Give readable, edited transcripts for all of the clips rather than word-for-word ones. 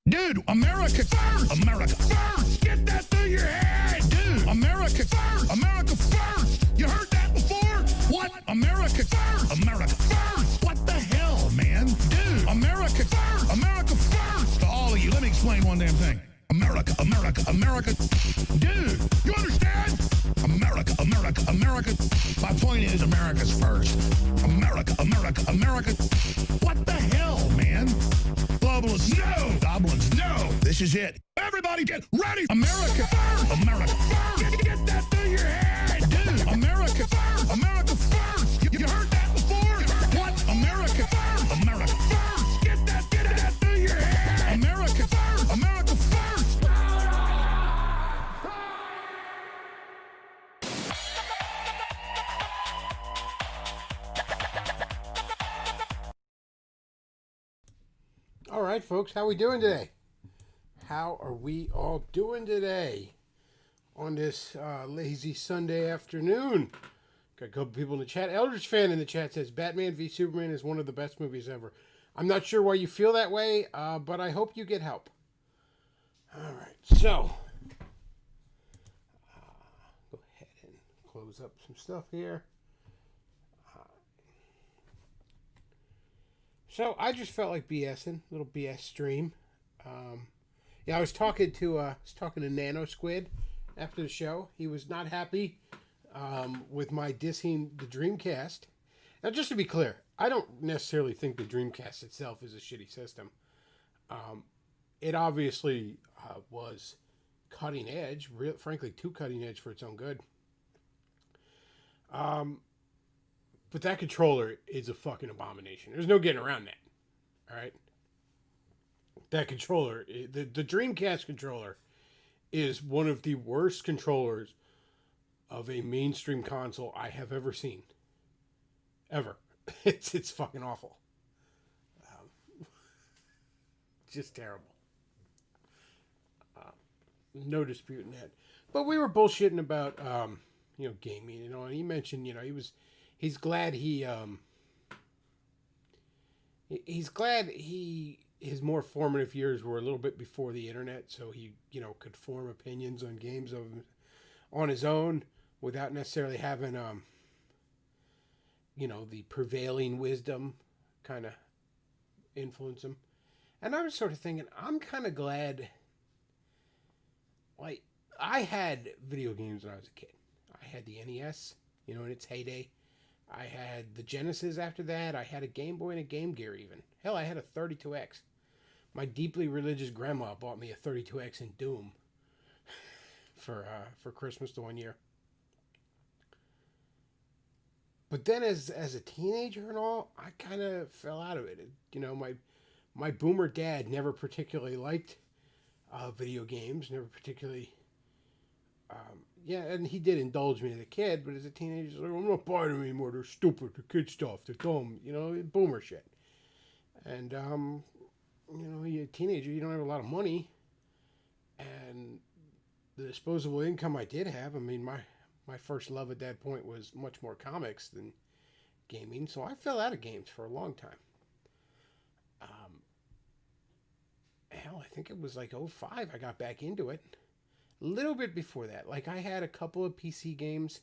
Dude, America first! America first! Get that through your head! Dude, America first! America first! You heard that before? What? America first! America first! What the hell, man? Dude, America first! America first! To all of you, let me explain one damn thing. America, America, America. Dude, you understand? America, America, America. My point is America's first. America, America, America. What the hell, man? Globalists, no! Goblins, no! This is it. Everybody get ready! America first! America first! Get that through your head! Dude, America first! America first! You heard that before? What? America first! America first! Get that through your head! America first! America first! All right, folks, how we doing today? How are we all doing today on this lazy Sunday afternoon? Got a couple people in the chat. Eldritch Fan in the chat says Batman v Superman is one of the best movies ever. I'm not sure why you feel that way, but I hope you get help. All right, so go ahead and close up some stuff here. So I just felt like BSing, little BS stream. I was talking to Nano Squid after the show. He was not happy with my dissing the Dreamcast. Now, just to be clear, I don't necessarily think the Dreamcast itself is a shitty system. It obviously was cutting edge, frankly, too cutting edge for its own good. But that controller is a fucking abomination. There's no getting around that. All right? That controller, the Dreamcast controller, is one of the worst controllers of a mainstream console I have ever seen. Ever. It's fucking awful. Just terrible. No disputing that. But we were bullshitting about, gaming, and he mentioned, he's glad his more formative years were a little bit before the internet, so he, could form opinions on games on his own without necessarily having, the prevailing wisdom kind of influence him. And I was sort of thinking, I'm kind of glad, like, I had video games when I was a kid. I had the NES, in its heyday. I had the Genesis after that. I had a Game Boy and a Game Gear even. Hell, I had a 32X. My deeply religious grandma bought me a 32X in Doom for Christmas the one year. But then as a teenager and all, I kind of fell out of it. My boomer dad never particularly liked video games, never particularly... and he did indulge me as a kid, but as a teenager, he's like, I'm not buying them anymore. They're stupid. They're kid stuff. They're dumb. Boomer shit. And, you're a teenager. You don't have a lot of money. And the disposable income I did have, my first love at that point was much more comics than gaming. So I fell out of games for a long time. And hell, I think it was like '05 I got back into it. A little bit before that. Like, I had a couple of PC games.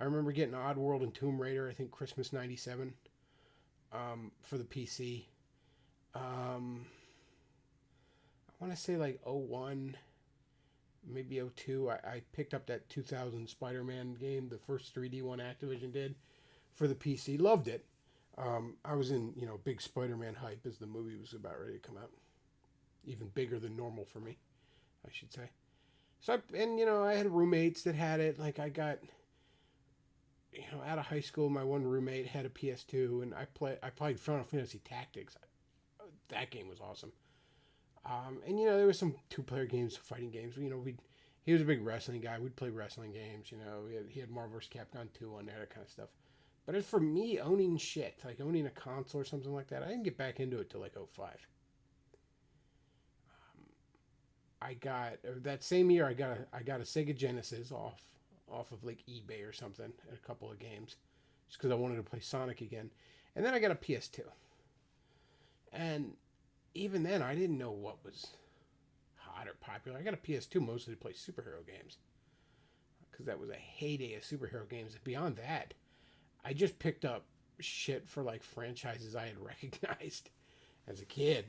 I remember getting Oddworld and Tomb Raider, I think Christmas '97, for the PC. I want to say like '01, maybe '02. I picked up that 2000 Spider-Man game, the first 3D one Activision did, for the PC. Loved it. I was in, big Spider-Man hype as the movie was about ready to come out. Even bigger than normal for me, I should say. So, I had roommates that had it. Like, I got, out of high school, my one roommate had a PS2, and I played Final Fantasy Tactics. That game was awesome. There was some two-player games, fighting games. He was a big wrestling guy. We'd play wrestling games. He had Marvel vs. Capcom 2 on there, that kind of stuff. But as for me owning shit, like owning a console or something like that, I didn't get back into it till like '05. I got that same year. I got a Sega Genesis off of like eBay or something, and a couple of games, just because I wanted to play Sonic again. And then I got a PS2. And even then, I didn't know what was hot or popular. I got a PS2 mostly to play superhero games, because that was a heyday of superhero games. And beyond that, I just picked up shit for like franchises I had recognized as a kid.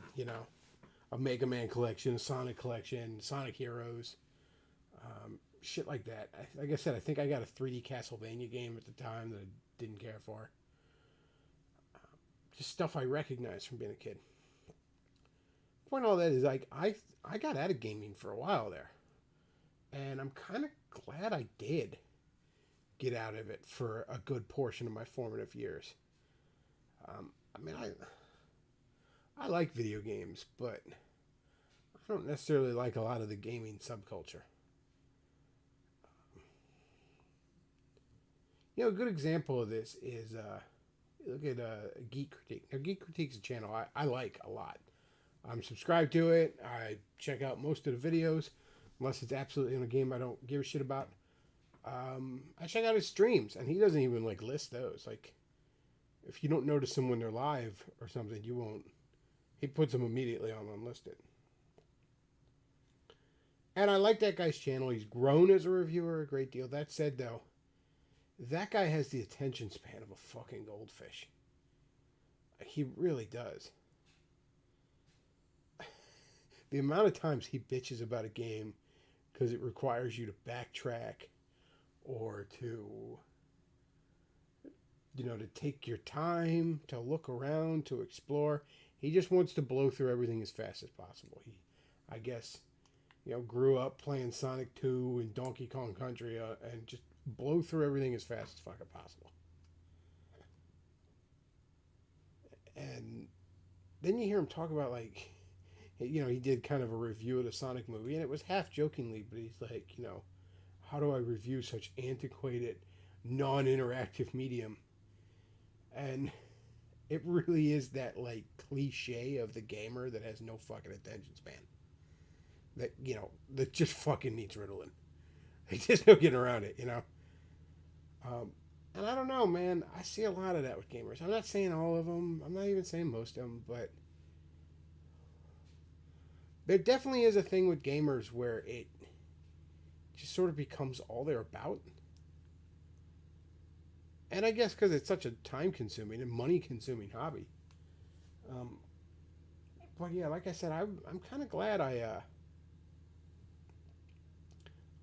A Mega Man collection, a Sonic collection, Sonic Heroes, shit like that. Like I said, I think I got a 3D Castlevania game at the time that I didn't care for. Just stuff I recognized from being a kid. Point of all that is, like, I got out of gaming for a while there, and I'm kind of glad I did get out of it for a good portion of my formative years. I like video games, but I don't necessarily like a lot of the gaming subculture. A good example of this is, look at Geek Critique. Now, Geek Critique's a channel I like a lot. I'm subscribed to it. I check out most of the videos, unless it's absolutely in a game I don't give a shit about. I check out his streams, and he doesn't even, like, list those. Like, if you don't notice them when they're live or something, you won't. He puts them immediately on unlisted. And I like that guy's channel. He's grown as a reviewer a great deal. That said, though, that guy has the attention span of a fucking goldfish. He really does. The amount of times he bitches about a game because it requires you to backtrack or to take your time, to look around, to explore. He just wants to blow through everything as fast as possible. He, I guess, grew up playing Sonic 2 and Donkey Kong Country and just blow through everything as fast as fucking possible. And then you hear him talk about, like, he did kind of a review of the Sonic movie, and it was half jokingly, but he's like, how do I review such antiquated, non-interactive medium? And it really is that, like, cliche of the gamer that has no fucking attention span. That just fucking needs Ritalin. There's just no getting around it, And I don't know, man. I see a lot of that with gamers. I'm not saying all of them. I'm not even saying most of them, but there definitely is a thing with gamers where it just sort of becomes all they're about. And I guess because it's such a time-consuming and money-consuming hobby. But yeah, like I said, I'm kind of glad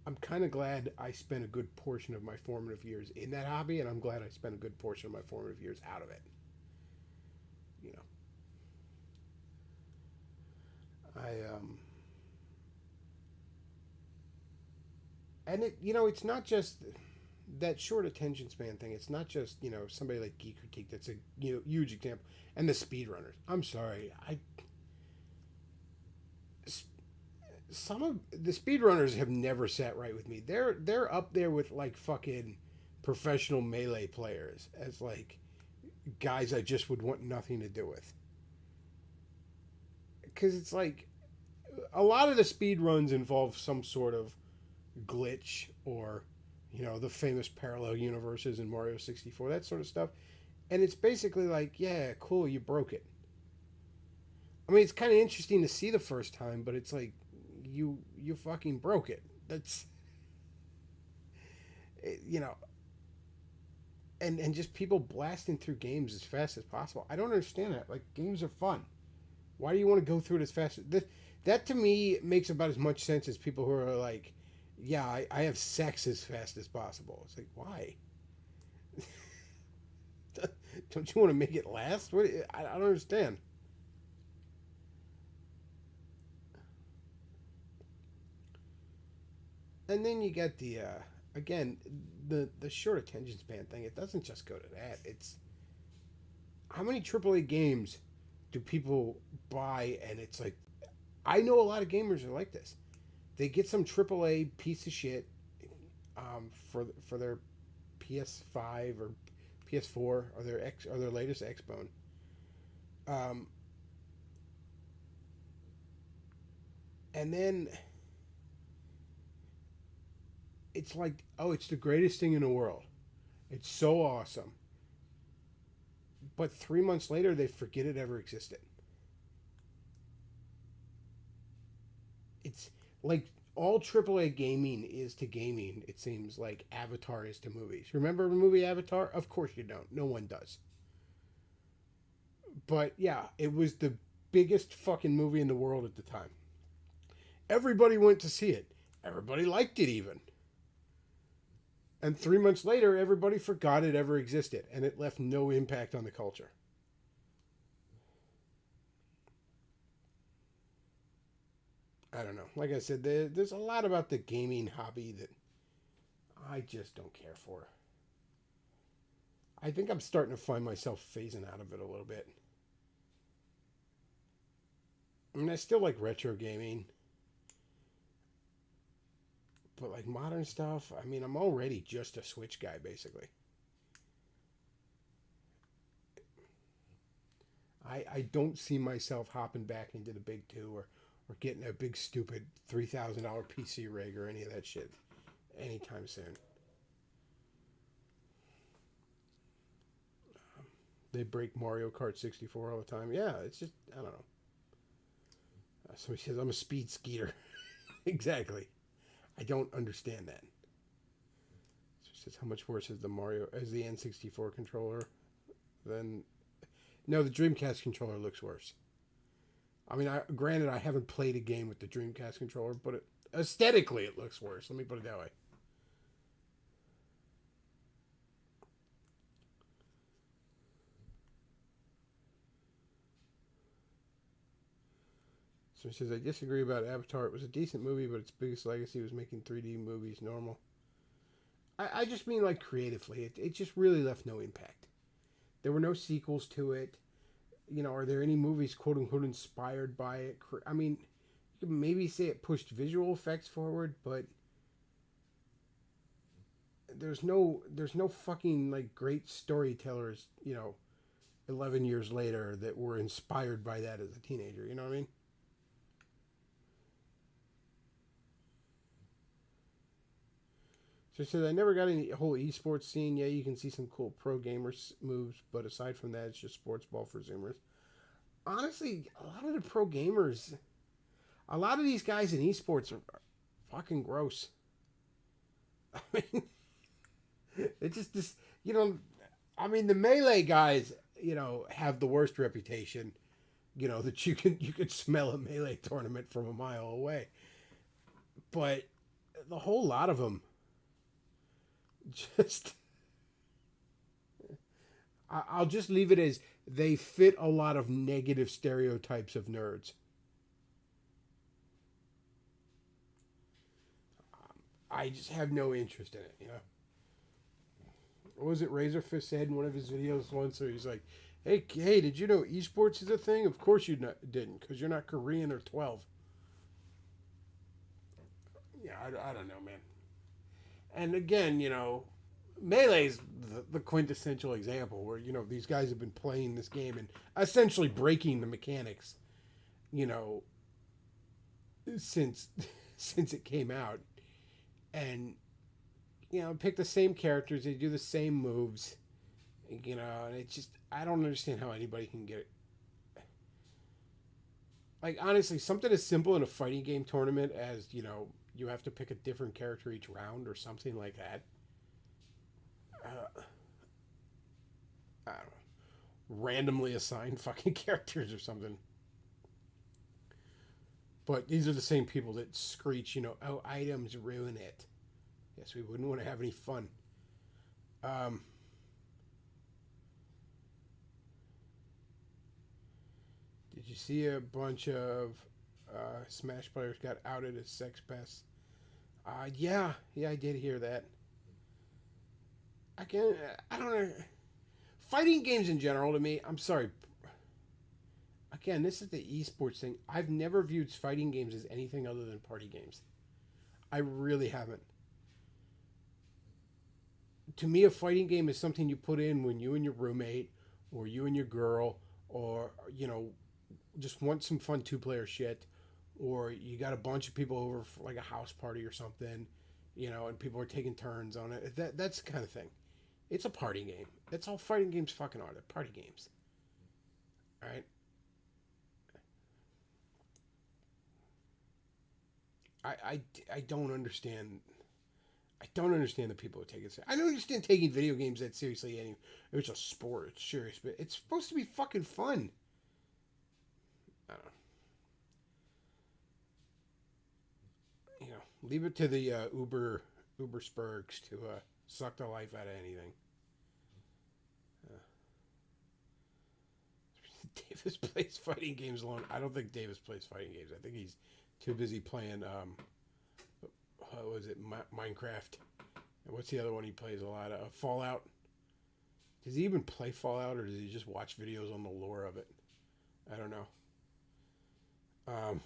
I'm kind of glad I spent a good portion of my formative years in that hobby, and I'm glad I spent a good portion of my formative years out of it. And it's not just that short attention span thing. It's not just, somebody like Geek Critique that's a, huge example. And the speedrunners. I'm sorry. Some of the speedrunners have never sat right with me. They're up there with, like, fucking professional Melee players as, like, guys I just would want nothing to do with. Because it's like, a lot of the speed runs involve some sort of glitch or, the famous parallel universes in Mario 64, that sort of stuff. And it's basically like, yeah, cool, you broke it. I mean, it's kind of interesting to see the first time, but it's like you fucking broke it. That's you know, and just people blasting through games as fast as possible. I don't understand that. Like games are fun. Why do you want to go through it as fast? That to me makes about as much sense as people who are like, yeah, I have sex as fast as possible. It's like why? Don't you want to make it last? What I don't understand. And then you get the again the short attention span thing. It doesn't just go to that. It's how many AAA games do people buy, and it's like I know a lot of gamers are like this. They get some AAA piece of shit for their PS5 or PS4 or their latest Xbone. Um, and then it's like, oh, it's the greatest thing in the world. It's so awesome. But 3 months later, they forget it ever existed. It's like all AAA gaming is to gaming, it seems like Avatar is to movies. Remember the movie Avatar? Of course you don't. No one does. But yeah, it was the biggest fucking movie in the world at the time. Everybody went to see it. Everybody liked it even. And 3 months later, everybody forgot it ever existed, and it left no impact on the culture. I don't know. Like I said, there's a lot about the gaming hobby that I just don't care for. I think I'm starting to find myself phasing out of it a little bit. I mean, I still like retro gaming, but like modern stuff, I mean, I'm already just a Switch guy, basically. I don't see myself hopping back into the big two or getting a big stupid $3,000 PC rig or any of that shit anytime soon. They break Mario Kart 64 all the time. Yeah, it's just, I don't know. Somebody says, I'm a speed skeeter. Exactly. I don't understand that. So it says, how much worse is the N64 controller than. No, the Dreamcast controller looks worse. I mean, granted, I haven't played a game with the Dreamcast controller, but aesthetically it looks worse. Let me put it that way. So he says, I disagree about Avatar. It was a decent movie, but its biggest legacy was making 3D movies normal. I just mean like creatively. It just really left no impact. There were no sequels to it. You know, are there any movies quote unquote inspired by it? I mean, you could maybe say it pushed visual effects forward, but there's no fucking like great storytellers, 11 years later that were inspired by that as a teenager, you know what I mean? So he says, I never got any whole esports scene. Yeah, you can see some cool pro gamers moves, but aside from that, it's just sports ball for Zoomers. Honestly, a lot of the pro gamers, a lot of these guys in esports are fucking gross. I mean, it's just this, I mean, the melee guys, have the worst reputation. That you could smell a melee tournament from a mile away. But the whole lot of them, just I'll just leave it as they fit a lot of negative stereotypes of nerds. I just have no interest in it. What was it Razorfist said in one of his videos once? Where he's like, "Hey, did you know esports is a thing? Of course you didn't, because you're not Korean or 12." Yeah, I don't know, man. And again, Melee's the quintessential example where, these guys have been playing this game and essentially breaking the mechanics, you know, since since it came out. And, pick the same characters, they do the same moves, and it's just, I don't understand how anybody can get it. Like honestly, something as simple in a fighting game tournament as you have to pick a different character each round or something like that. Uh, I don't know, randomly assigned fucking characters or something. But these are the same people that screech, oh, items ruin it. Yes, we wouldn't want to have any fun. Um, did you see a bunch of Smash players got outed as sex pests? Yeah, I did hear that. I don't know. Fighting games in general, to me, I'm sorry. Again, this is the esports thing. I've never viewed fighting games as anything other than party games. I really haven't. To me, a fighting game is something you put in when you and your roommate, or you and your girl, or just want some fun two-player shit, or you got a bunch of people over for like a house party or something, and people are taking turns on it. That's the kind of thing. It's a party game. That's all fighting games fucking are. They're party games. All right. I don't understand. I don't understand the people who take it. I don't understand taking video games that seriously. Anyway, it's a sport. It's serious, but it's supposed to be fucking fun. I don't know. Leave it to the Uber Spurgs to suck the life out of anything. Uh, Davis plays fighting games alone. I don't think Davis plays fighting games. I think he's too busy playing. What was it? Minecraft. And what's the other one he plays a lot of? Fallout. Does he even play Fallout, or does he just watch videos on the lore of it? I don't know. So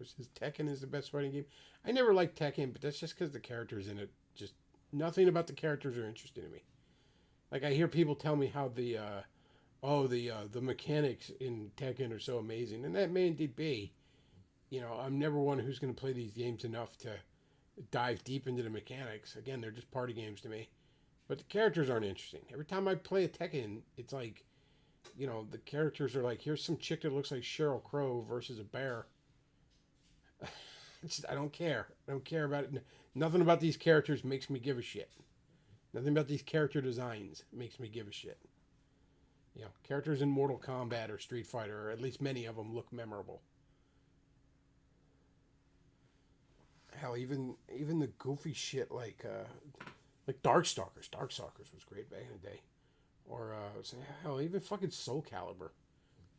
it says Tekken is the best fighting game. I never liked Tekken, but that's just because the characters in it, just nothing about the characters are interesting to me. Like I hear people tell me how the mechanics in Tekken are so amazing, and that may indeed be. I'm never one who's going to play these games enough to dive deep into the mechanics. Again, they're just party games to me. But the characters aren't interesting. Every time I play a Tekken, it's like, the characters are like, here's some chick that looks like Sheryl Crow versus a bear. I don't care. I don't care about it. Nothing about these characters makes me give a shit. Nothing about these character designs makes me give a shit. Characters in Mortal Kombat or Street Fighter, or at least many of them, look memorable. Hell, even the goofy shit like Darkstalkers. Darkstalkers was great back in the day. Or hell, even fucking Soul Calibur,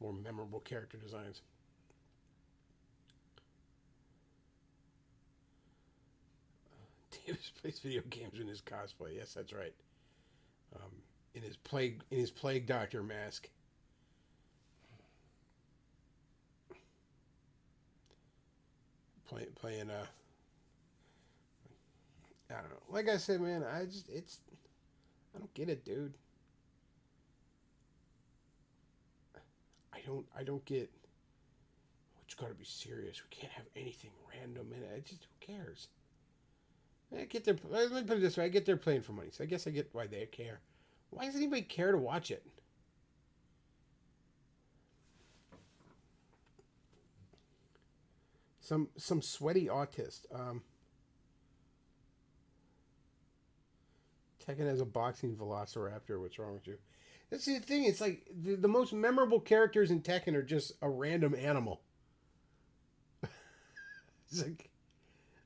more memorable character designs. Davis plays video games in his cosplay. Yes, that's right. In his plague doctor mask. Playing I don't know. Like I said, man, I don't get it, dude. I don't get. It's got to be serious. We can't have anything random in it. Who cares? Let me put it this way. I get they're playing for money, so I guess I get why they care. Why does anybody care to watch it? Some sweaty autist. Tekken has a boxing velociraptor. What's wrong with you? That's the thing. It's like the most memorable characters in Tekken are just a random animal. It's like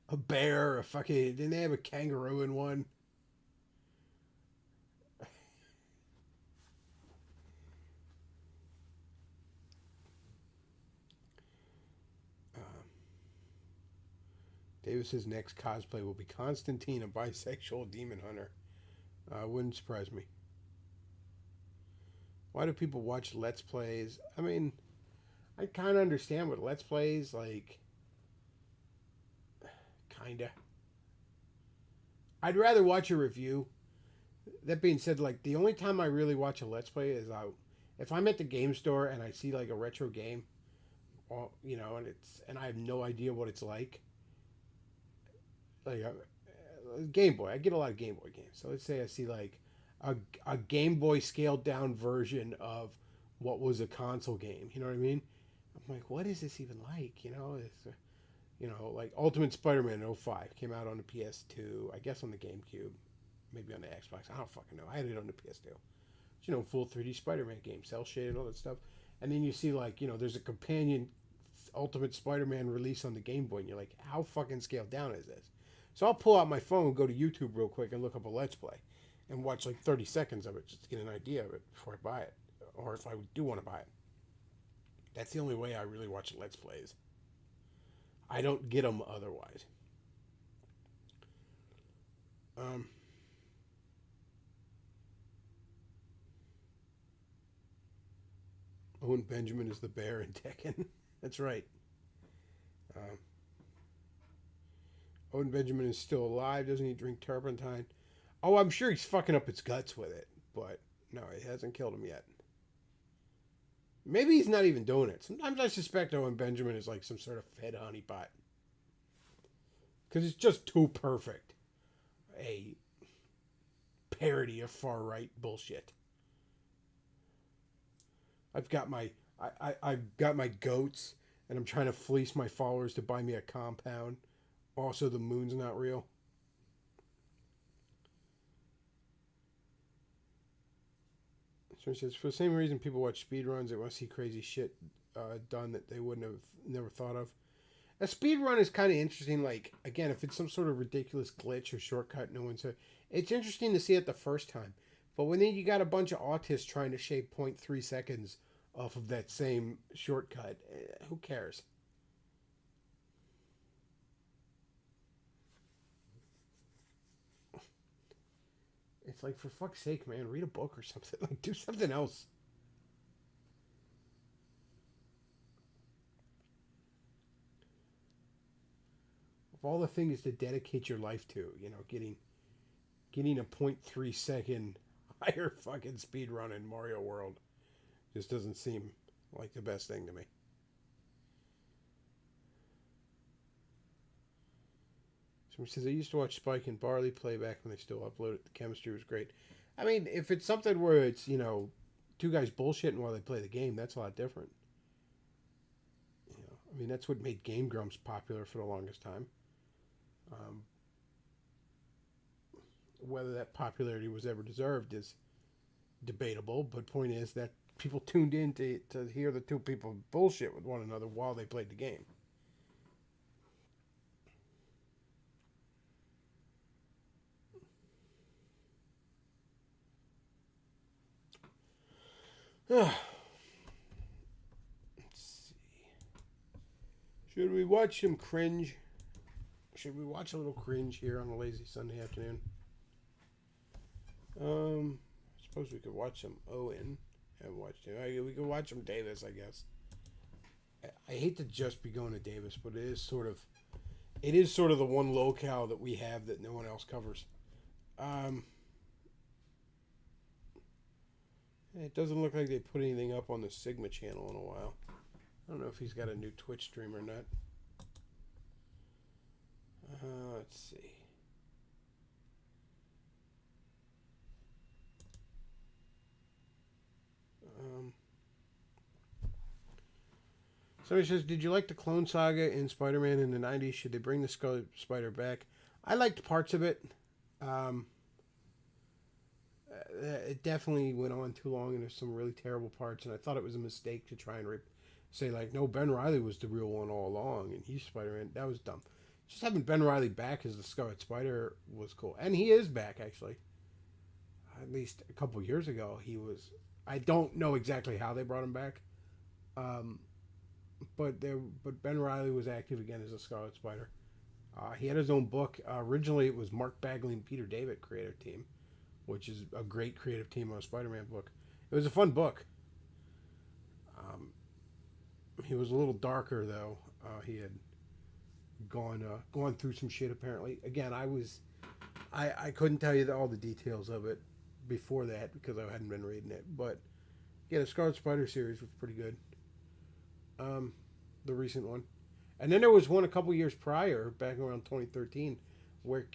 a bear, a fucking. Didn't they have a kangaroo in one? Davis's next cosplay will be Constantine, a bisexual demon hunter. Wouldn't surprise me. Why do people watch Let's Plays? I mean, I kind of understand what Let's Plays like. Kinda. I'd rather watch a review. That being said, like the only time I really watch a Let's Play is if I'm at the game store and I see like a retro game, or and I have no idea what it's like. Like Game Boy, I get a lot of Game Boy games. So let's say I see like a Game Boy scaled down version of what was a console game. You know what I mean? I'm like, what is this even like? Like Ultimate Spider-Man in '05 came out on the PS2, I guess on the GameCube, maybe on the Xbox. I don't fucking know. I had it on the PS2. Full 3D Spider-Man game, cell shaded, all that stuff. And then you see like, there's a companion Ultimate Spider-Man release on the Game Boy, and you're like, how fucking scaled down is this? So I'll pull out my phone, go to YouTube real quick, and look up a Let's Play, and watch like 30 seconds of it just to get an idea of it before I buy it, or if I do want to buy it. That's the only way I really watch Let's Plays. I don't get them otherwise. Owen Benjamin is the bear in Tekken. That's right. Owen Benjamin is still alive. Doesn't he drink turpentine? Oh, I'm sure he's fucking up his guts with it. But no, it hasn't killed him yet. Maybe he's not even doing it. Sometimes I suspect Owen Benjamin is like some sort of fed honeypot. Because it's just too perfect. A parody of far-right bullshit. I've got my goats, and I'm trying to fleece my followers to buy me a compound. Also, the moon's not real. So it says, for the same reason people watch speedruns, they want to see crazy shit done that they wouldn't have never thought of. A speedrun is kind of interesting. Like, again, if it's some sort of ridiculous glitch or shortcut, no one said, it's interesting to see it the first time. But when then you got a bunch of autists trying to shave 0.3 seconds off of that same shortcut, who cares? It's like, for fuck's sake, man, read a book or something. Like, do something else. Of all the things to dedicate your life to, getting a 0.3 second higher fucking speed run in Mario World just doesn't seem like the best thing to me. Somebody says, I used to watch Spike and Barley play back when they still uploaded. The chemistry was great. I mean, if it's something where it's, two guys bullshitting while they play the game, that's a lot different. I mean, that's what made Game Grumps popular for the longest time. Whether that popularity was ever deserved is debatable, but point is that people tuned in to hear the two people bullshit with one another while they played the game. Let's see. Should we watch some cringe? Should we watch a little cringe here on a lazy Sunday afternoon? I suppose we could watch some Owen. Haven't watched him. We could watch some Davis, I guess. I hate to just be going to Davis, but it is sort of the one locale that we have that no one else covers. It doesn't look like they put anything up on the Sigma channel in a while. I don't know if he's got a new Twitch stream or not. Let's see. Somebody says, did you like the Clone Saga in Spider-Man in the 90s? Should they bring the Scarlet Spider back? I liked parts of it. It definitely went on too long, and there's some really terrible parts, and I thought it was a mistake to try and say, like, no, Ben Reilly was the real one all along, and he's Spider-Man. That was dumb. Just having Ben Reilly back as the Scarlet Spider was cool. And he is back, actually. At least a couple years ago, he was... I don't know exactly how they brought him back. But Ben Reilly was active again as a Scarlet Spider. He had his own book. Originally, it was Mark Bagley and Peter David creative team, which is a great creative team on a Spider-Man book. It was a fun book. He was a little darker, though. He had gone through some shit, apparently. Again, I couldn't tell you all the details of it before that because I hadn't been reading it. But yeah, the Scarlet Spider series was pretty good. The recent one. And then there was one a couple years prior, back around 2013, where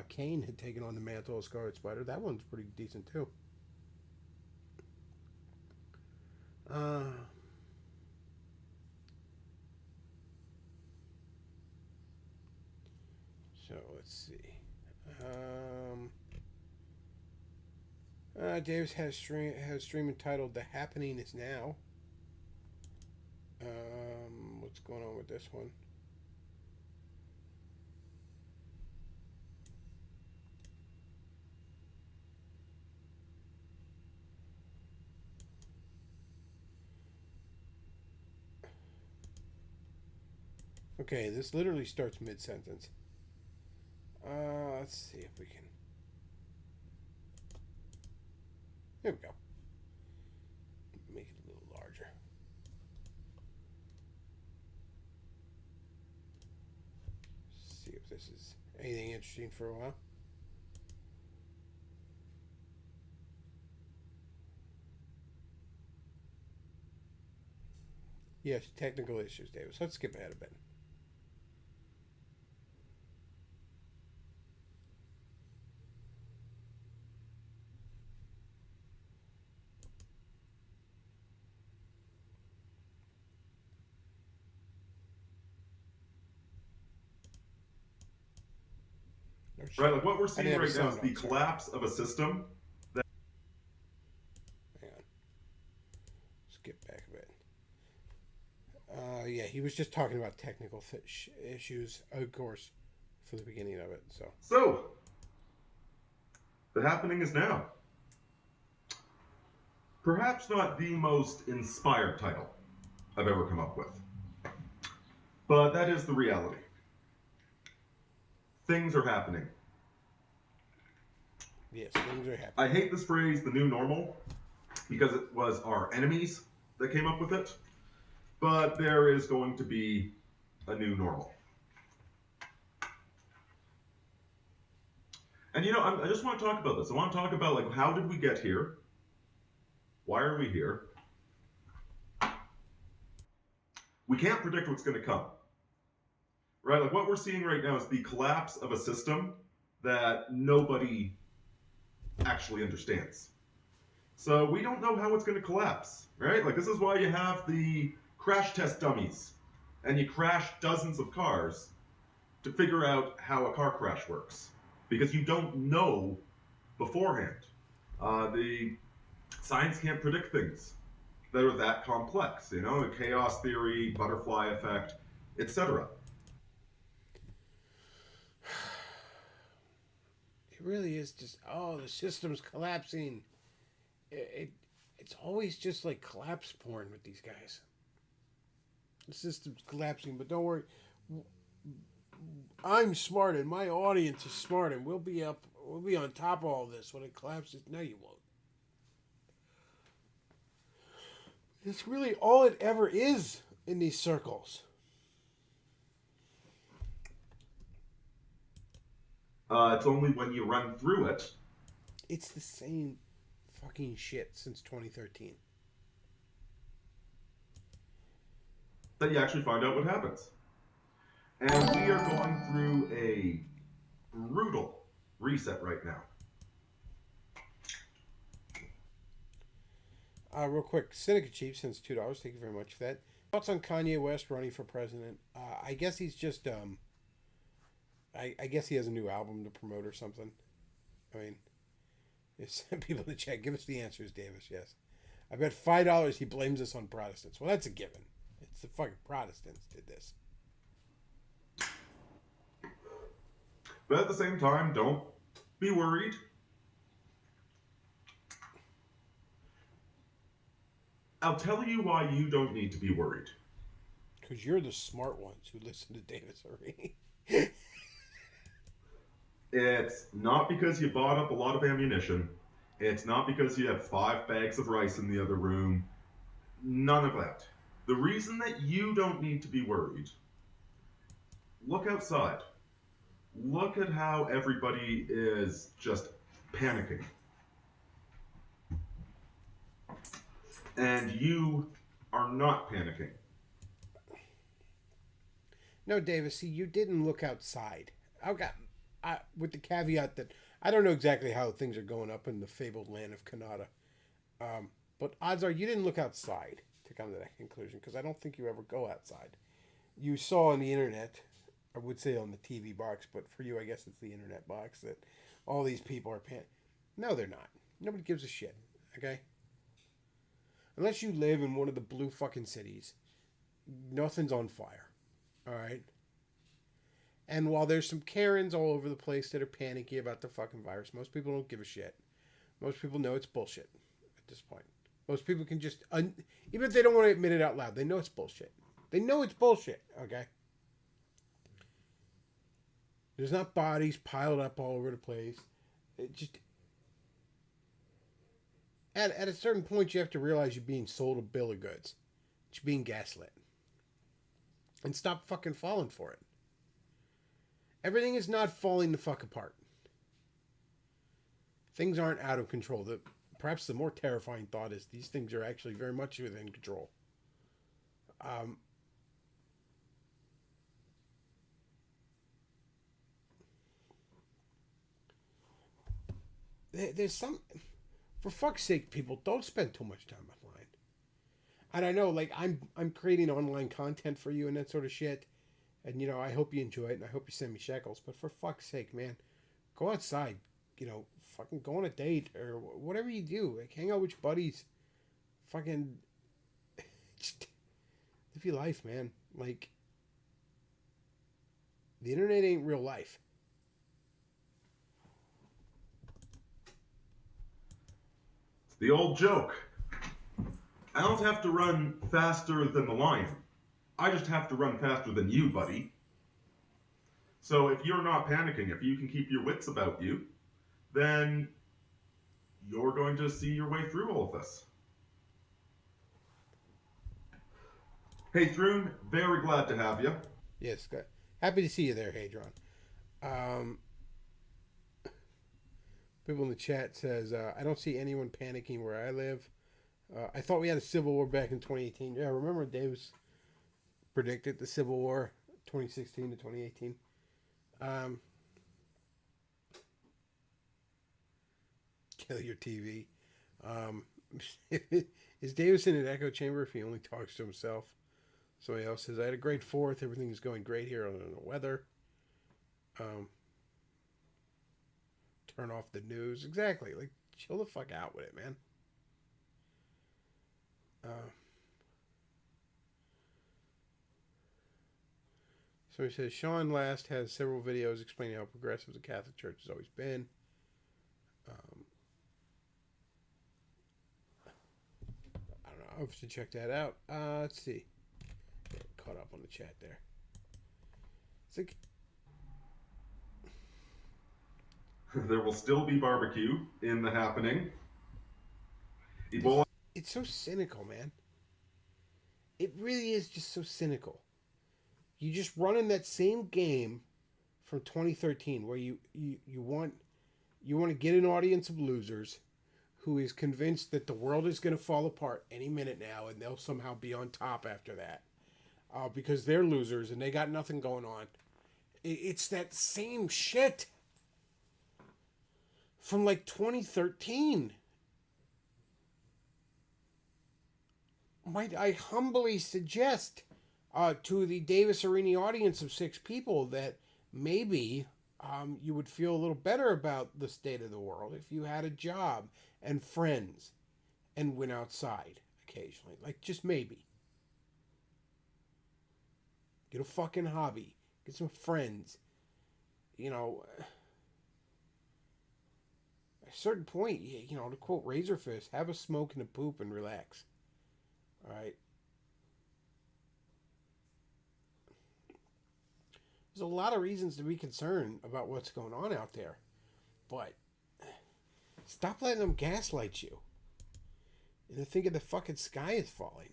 Kane had taken on the mantle of Scarlet Spider. That one's pretty decent, too. Uh, so let's see. Davis has a stream entitled "The Happening Is Now." What's going on with this one? Okay, this literally starts mid-sentence. Let's see if we can. There we go. Make it a little larger. See if this is anything interesting for a while. Yes, technical issues, Davis. Let's skip ahead a bit. Right, like what we're seeing right now is the collapse of a system. Hang on. Skip back a bit. Yeah, he was just talking about technical issues, of course, for the beginning of it. So, the happening is now. Perhaps not the most inspired title I've ever come up with, but that is the reality. Things are happening. Yes, things are happening. I hate this phrase, the new normal, because it was our enemies that came up with it. But there is going to be a new normal. And I just want to talk about this. I want to talk about, like, how did we get here? Why are we here? We can't predict what's going to come. Right? Like, what we're seeing right now is the collapse of a system that nobody actually understands. So we don't know how it's going to collapse, right? Like, this is why you have the crash test dummies and you crash dozens of cars to figure out how a car crash works, because you don't know beforehand. The science can't predict things that are that complex, the chaos theory, butterfly effect, etc. It really is just, the system's collapsing. It's always just like collapse porn with these guys. The system's collapsing, but don't worry. I'm smart and my audience is smart and we'll be on top of all this when it collapses. No, you won't. It's really all it ever is in these circles. It's only when you run through it. It's the same fucking shit since 2013. That you actually find out what happens. And we are going through a brutal reset right now. Real quick, Seneca Chief sends $2. Thank you very much for that. Thoughts on Kanye West running for president? I guess he's just I guess he has a new album to promote or something. I mean, there's some people in the chat. Give us the answers, Davis. Yes. I bet $5 he blames us on Protestants. Well, that's a given. It's the fucking Protestants did this. But at the same time, don't be worried. I'll tell you why you don't need to be worried. Because you're the smart ones who listen to Davis Aree. It's not because you bought up a lot of ammunition. It's not because you have 5 bags of rice in the other room. None of that. The reason that you don't need to be worried, look outside. Look at how everybody is just panicking. And you are not panicking. No, Davis, see, you didn't look outside. With the caveat that I don't know exactly how things are going up in the fabled land of Kanata. But odds are you didn't look outside to come to that conclusion, because I don't think you ever go outside. You saw on the internet, I would say on the TV box, but for you, I guess it's the internet box, that all these people are No, they're not. Nobody gives a shit, okay? Unless you live in one of the blue fucking cities, nothing's on fire, all right? And while there's some Karens all over the place that are panicky about the fucking virus, most people don't give a shit. Most people know it's bullshit at this point. Most people can just, even if they don't want to admit it out loud, they know it's bullshit. They know it's bullshit, okay? There's not bodies piled up all over the place. It just, at a certain point, you have to realize you're being sold a bill of goods. You're being gaslit. And stop fucking falling for it. Everything is not falling the fuck apart. Things aren't out of control. Perhaps the more terrifying thought is these things are actually very much within control. There's some... For fuck's sake, people, don't spend too much time online. And I know, like, I'm creating online content for you and that sort of shit. And, you know, I hope you enjoy it, and I hope you send me shekels. But for fuck's sake, man, go outside. You know, fucking go on a date or whatever you do. Like, hang out with your buddies. Fucking just live your life, man. Like, the internet ain't real life. It's the old joke. I don't have to run faster than the lion. I just have to run faster than you, buddy. So if you're not panicking, if you can keep your wits about you, then you're going to see your way through all of this. Hey, Thrune, very glad to have you. Yes, good. Happy to see you there, Hadron. People in the chat says, I don't see anyone panicking where I live. I thought we had a civil war back in 2018. Yeah, remember Davis predicted the Civil War 2016 to 2018. Kill your TV. Is Davis in an echo chamber if he only talks to himself? Somebody else says, I had a great 4th. Everything is going great here other than the weather. Turn off the news. Exactly. Like, chill the fuck out with it, man. So he says, Sean Last has several videos explaining how progressive the Catholic Church has always been. I don't know. I'll have to check that out. Let's see. Get caught up on the chat there. It's like... There will still be barbecue in the happening. Ebola. It's so cynical, man. It really is just so cynical. You just run in that same game from 2013 where you want to get an audience of losers who is convinced that the world is going to fall apart any minute now and they'll somehow be on top after that because they're losers and they got nothing going on. It's that same shit from like 2013. Might I humbly suggest to the Davis Arena audience of 6 people that maybe you would feel a little better about the state of the world if you had a job and friends and went outside occasionally. Like, just maybe. Get a fucking hobby. Get some friends. You know, at a certain point, you know, to quote Razorfist, have a smoke and a poop and relax. All right. There's a lot of reasons to be concerned about what's going on out there. But stop letting them gaslight you. And to think of the fucking sky is falling.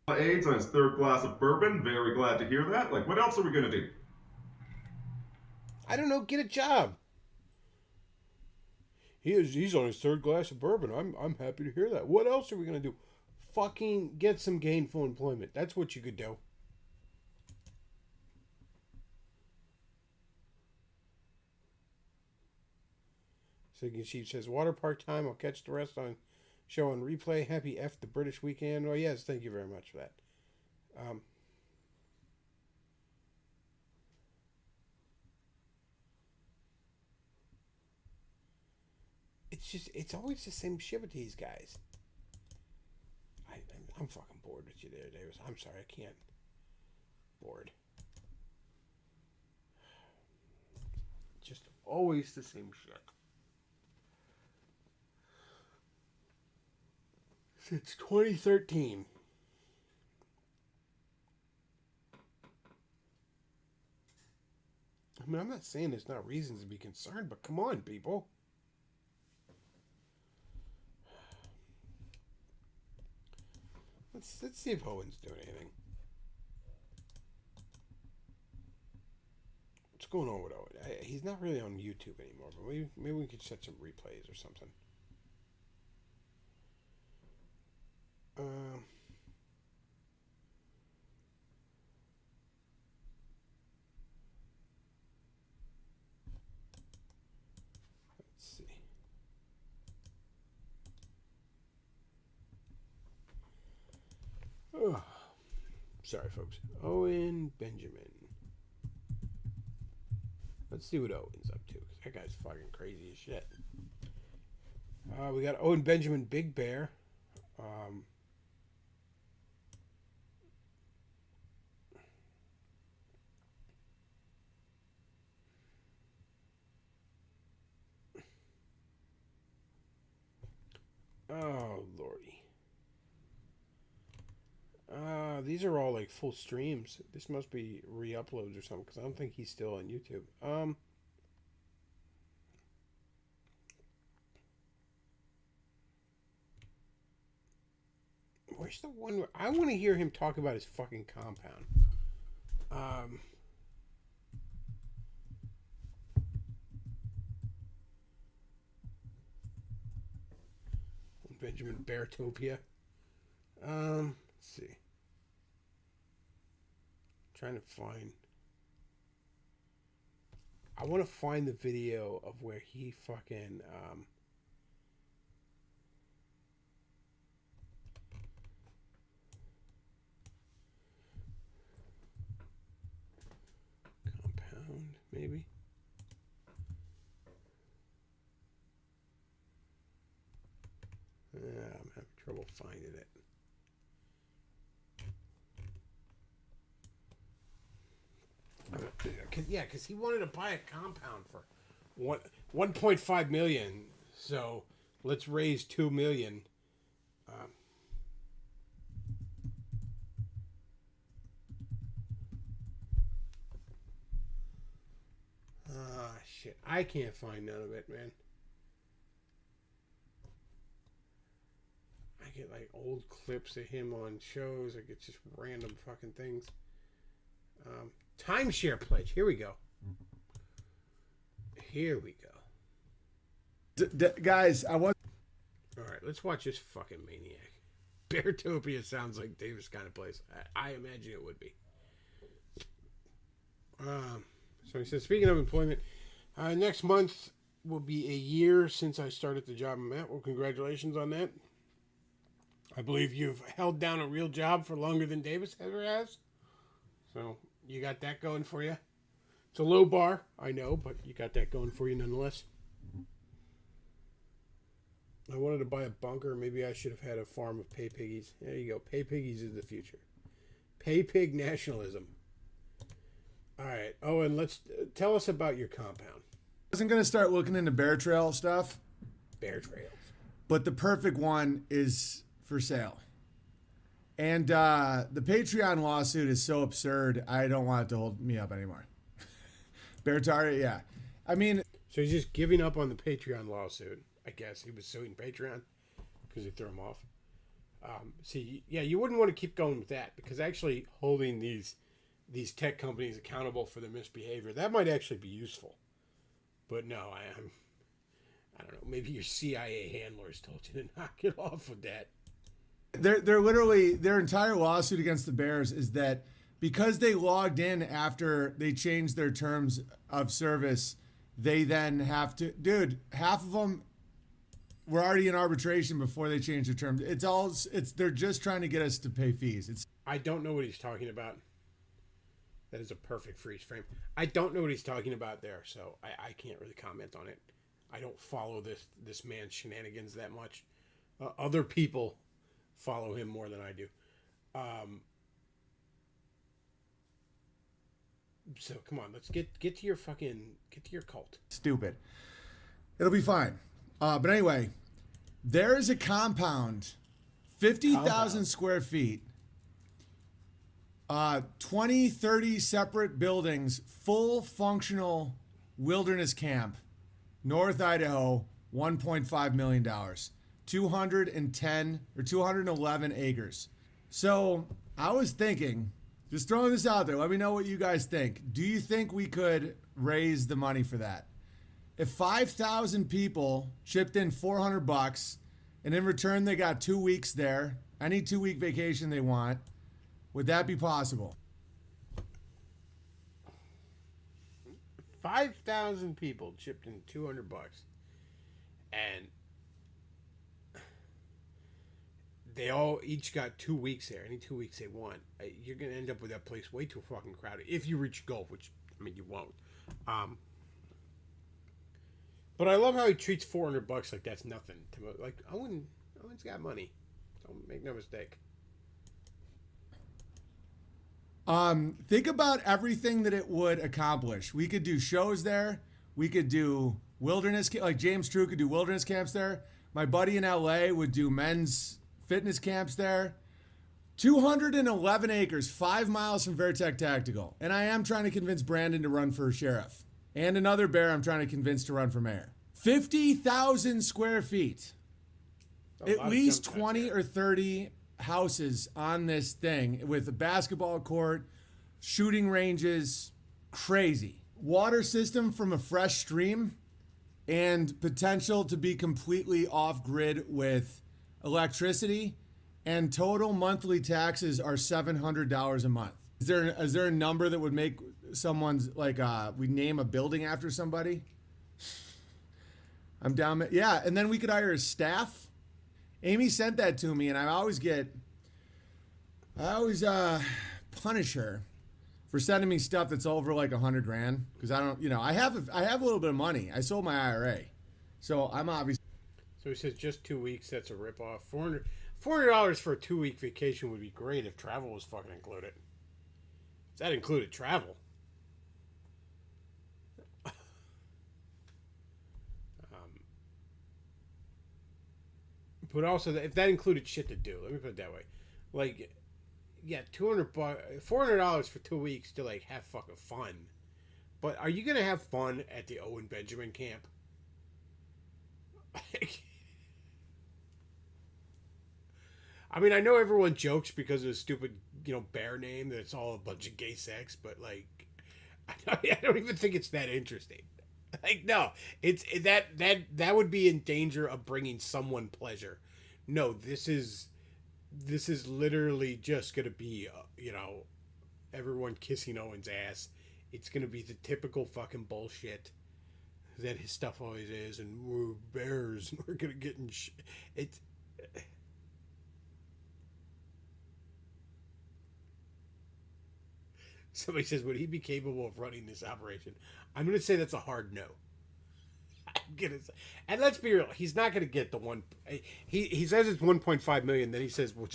AIDS on his 3rd glass of bourbon. Very glad to hear that. Like, what else are we going to do? I don't know. Get a job. He's on his 3rd glass of bourbon. I'm happy to hear that. What else are we going to do? Fucking get some gainful employment. That's what you could do. Siggy Sheep says, water park time. I'll catch the rest on show on replay. Happy F the British weekend. Oh, yes, thank you very much for that. It's always the same shit with these guys. I'm fucking bored with you there, Davis. I'm sorry, I can't. Bored. Just always the same shit. Since 2013. I mean, I'm not saying there's not reasons to be concerned, but come on, people. Let's see if Owen's doing anything. What's going on with Owen? He's not really on YouTube anymore, but maybe we could set some replays or something. Let's see. Oh, sorry, folks. Owen Benjamin. Let's see what Owen's up to, because that guy's fucking crazy as shit. We got Owen Benjamin Big Bear. Oh, lordy. These are all like full streams. This must be re-uploads or something, because I don't think he's still on YouTube. Where's the one where I want to hear him talk about his fucking compound? Benjamin Beartopia. Let's see. Trying to find. I want to find the video of where he fucking compound, maybe. I'm having trouble finding it. Yeah, because he wanted to buy a compound for 1.5 million. So let's raise 2 million. Shit. I can't find none of it, man. I get like old clips of him on shows. I get just random fucking things. Timeshare pledge. Here we go. Here we go. Guys, I want. All right, let's watch this fucking maniac. Beartopia sounds like Davis kind of place. I imagine it would be. So he says, speaking of employment, next month will be a year since I started the job I'm at. Well, congratulations on that. I believe you've held down a real job for longer than Davis ever has. So you got that going for you. It's a low bar, I know, but you got that going for you nonetheless. I wanted to buy a bunker. Maybe I should have had a farm of pay piggies. There you go. Pay piggies is the future. Pay pig nationalism. All right. Oh, and let's tell us about your compound. I wasn't going to start looking into bear trail stuff. Bear trails. But the perfect one is for sale. And the Patreon lawsuit is so absurd, I don't want it to hold me up anymore. Bear Target, yeah. I mean... So he's just giving up on the Patreon lawsuit. I guess he was suing Patreon because he threw him off. See, yeah, you wouldn't want to keep going with that, because actually holding these tech companies accountable for their misbehavior, that might actually be useful. But no, I don't know. Maybe your CIA handlers told you to knock it off with that. They're literally, their entire lawsuit against the Bears is that because they logged in after they changed their terms of service they then have to, dude, half of them were already in arbitration before they changed the terms. They're just trying to get us to pay fees. I don't know what he's talking about. That is a perfect freeze frame. I don't know what he's talking about there, so I can't really comment on it. I don't follow this man's shenanigans that much. Other people follow him more than I do. So come on, let's get to your cult. Stupid. It'll be fine. But anyway, there is a compound, 50,000 square feet, 20, 30 separate buildings, full functional wilderness camp, North Idaho, $1.5 million, 210 or 211 acres. So I was thinking, just throwing this out there, let me know what you guys think. Do you think we could raise the money for that? If 5,000 people chipped in $400 and in return they got 2 weeks there, any 2-week vacation they want, would that be possible? 5,000 people chipped in $200, and they all each got 2 weeks there. Any 2 weeks they want. You're gonna end up with that place way too fucking crowded if you reach goal, which I mean you won't. But I love how he treats $400 like that's nothing. Like Owen's got money. Don't make no mistake. Think about everything that it would accomplish. We could do shows there. We could do wilderness, like James True could do wilderness camps there. My buddy in LA would do men's fitness camps there. 211 acres, 5 miles from Veritech Tactical. And I am trying to convince Brandon to run for sheriff. And another bear I'm trying to convince to run for mayor. 50,000 square feet. At least 20 or 30 houses on this thing with a basketball court, shooting ranges, crazy. Water system from a fresh stream and potential to be completely off grid with electricity, and total monthly taxes are $700 a month. Is there a number that would make someone's like we name a building after somebody? I'm down. Yeah, and then we could hire a staff. Amy sent that to me, and I always punish her for sending me stuff that's over like $100,000 because I don't, I have a little bit of money. I sold my IRA, so I'm obviously. So he says just 2 weeks. That's a ripoff. $400 for a 2-week vacation would be great if travel was fucking included. If that included travel. But also, if that included shit to do, let me put it that way. Like, yeah, $400 for 2 weeks to like have fucking fun. But are you gonna have fun at the Owen Benjamin camp? I mean, I know everyone jokes because of the stupid, bear name that it's all a bunch of gay sex, but like, I don't even think it's that interesting. Like, no, that would be in danger of bringing someone pleasure. No, this is literally just gonna be, everyone kissing Owen's ass. It's gonna be the typical fucking bullshit that his stuff always is, and we're bears, and we're gonna get in shit. It's. Somebody says, would he be capable of running this operation? I'm going to say that's a hard no. I'm gonna say, and let's be real, he's not going to get the one. He says it's 1.5 million. Then he says we'll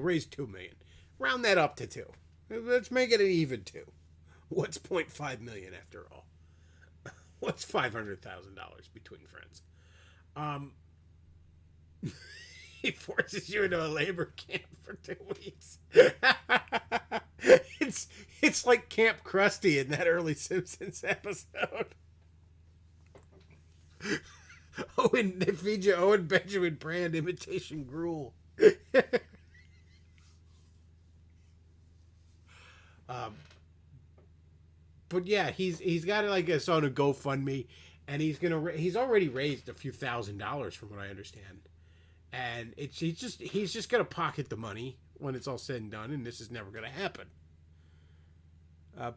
raise 2 million. Round that up to 2. Let's make it an even 2. What's 0.5 million after all? What's $500,000 between friends? He forces you into a labor camp for 2 weeks. It's like Camp Krusty in that early Simpsons episode. They feed you Owen Benjamin brand imitation gruel. But yeah, he's got like us on a GoFundMe, and he's already raised a few $1,000s from what I understand, and he's just gonna pocket the money when it's all said and done, and this is never gonna happen.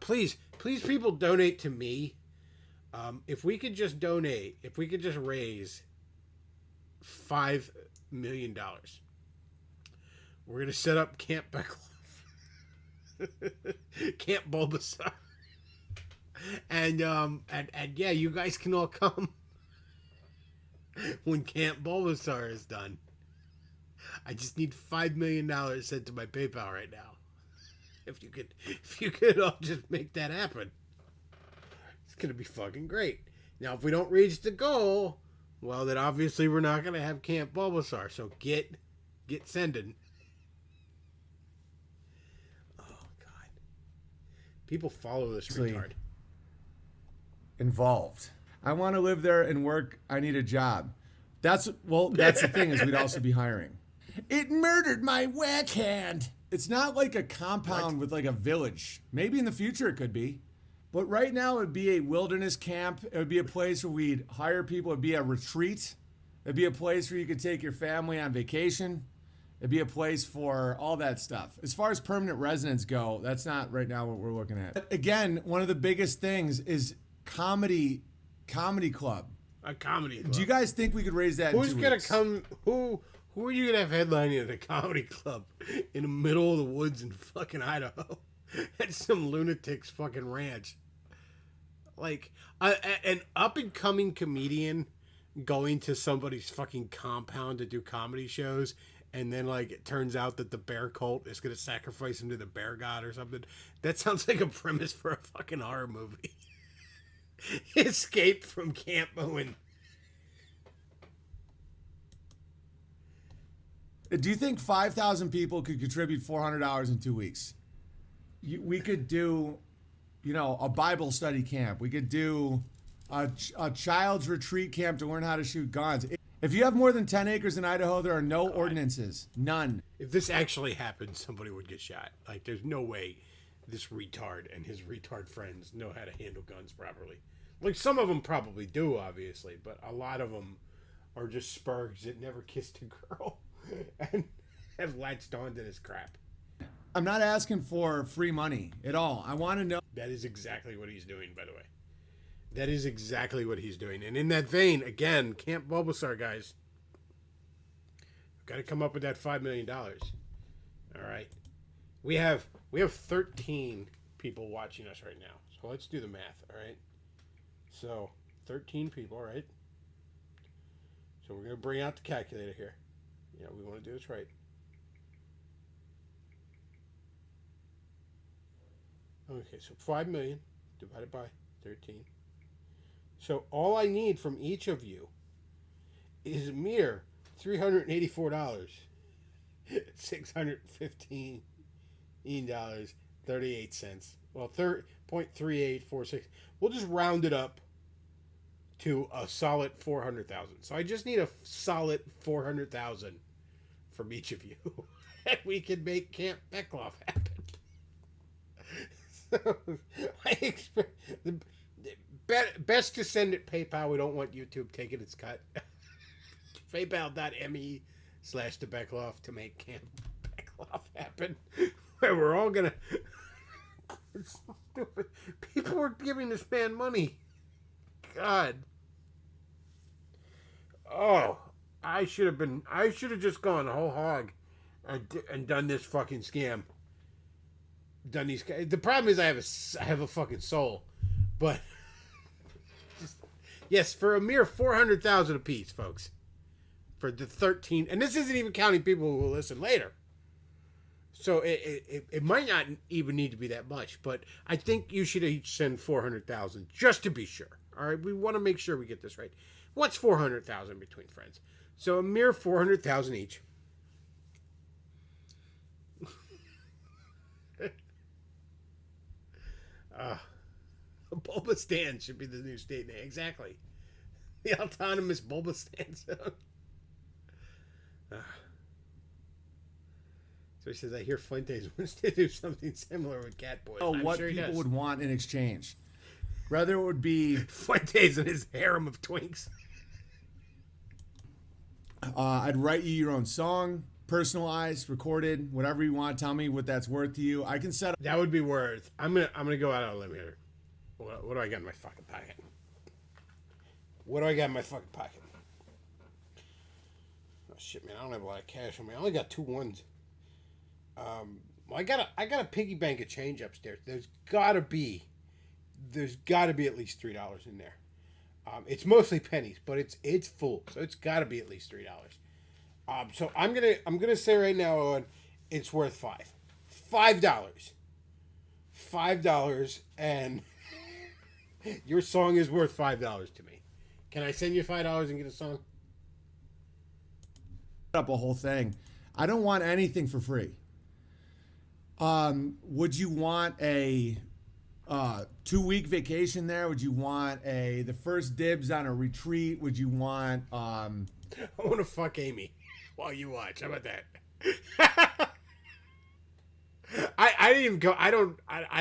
Please, people donate to me. If we could just donate, if we could just raise $5 million, we're gonna set up Camp Beckloff, Camp Bulbasaur, and yeah, you guys can all come when Camp Bulbasaur is done. I just need $5 million sent to my PayPal right now. If you could all just make that happen, it's gonna be fucking great. Now, if we don't reach the goal, well, then obviously we're not gonna have Camp Bulbasaur. So get sending. Oh God, people follow this retard. Involved. I want to live there and work. I need a job. That's the thing, is we'd also be hiring. It murdered my whack hand. It's not like a compound with like a village. Maybe in the future it could be. But right now it would be a wilderness camp. It would be a place where we'd hire people. It'd be a retreat. It'd be a place where you could take your family on vacation. It'd be a place for all that stuff. As far as permanent residents go, that's not right now what we're looking at. But again, one of the biggest things is comedy club. A comedy club. Do you guys think we could raise that Who's in 2 gonna weeks? come? Who are you gonna have headlining at a comedy club in the middle of the woods in fucking Idaho at some lunatic's fucking ranch? Like an up and coming comedian going to somebody's fucking compound to do comedy shows, and then like it turns out that the bear cult is gonna sacrifice him to the bear god or something. That sounds like a premise for a fucking horror movie. Escape from Camp Owen. Do you think 5,000 people could contribute $400 in 2 weeks? We could do, a Bible study camp. We could do a child's retreat camp to learn how to shoot guns. If you have more than 10 acres in Idaho, there are no ordinances. None. If this actually happened, somebody would get shot. Like, there's no way this retard and his retard friends know how to handle guns properly. Like, some of them probably do, obviously, but a lot of them are just spurgs that never kissed a girl and have latched on to this crap. I'm not asking for free money at all. I want to know. That is exactly what he's doing, by the way. That is exactly what he's doing. And in that vein, again, Camp Bulbasaur, guys, we've got to come up with that $5 million. All right. We have 13 people watching us right now. So let's do the math, all right? So 13 people, right? So we're going to bring out the calculator here. We want to do this right. Okay, so 5 million divided by 13. So all I need from each of you is a mere $384. $615.38. Well, 0.3846. We'll just round it up to a solid 400,000. So I just need a solid 400,000 from each of you, and we can make Camp Beckloff happen. So I expect the best to send it PayPal. We don't want YouTube taking its cut. PayPal.me/the Beckloff to make Camp Beckloff happen, where we're all gonna. It's so stupid. People are giving this man money. God. Oh, I should have just gone whole hog and done this fucking scam. Done these. The problem is I have a fucking soul, but yes, for a mere 400,000 apiece, folks. For the 13, and this isn't even counting people who will listen later. So it might not even need to be that much, but I think you should each send 400,000 just to be sure. All right, we want to make sure we get this right. What's 400,000 between friends? So a mere 400,000 each. Bulbastan should be the new state name. Exactly. The autonomous Bulbastan zone. So he says, I hear Fuentes wants to do something similar with Catboy. Oh, what sure people would want in exchange. Rather, it would be Fuentes and his harem of twinks. I'd write you your own song, personalized, recorded, whatever you want. Tell me what that's worth to you. I can set up. That would be worth. I'm gonna go out on a limb here. What do I got in my fucking pocket? What do I got in my fucking pocket? Oh shit, man! I don't have a lot of cash on me. I only got 2 ones. Well, I got a piggy bank of change upstairs. There's gotta be at least $3 in there. It's mostly pennies, but it's full, so it's gotta be at least $3. So I'm gonna say right now, it's worth $5. $5, and your song is worth $5 to me. Can I send you $5 and get a song? Up a whole thing. I don't want anything for free. Would you want a 2-week vacation there? Would you want the first dibs on a retreat? Would you want I want to fuck Amy while you watch. How about that? I didn't even go. I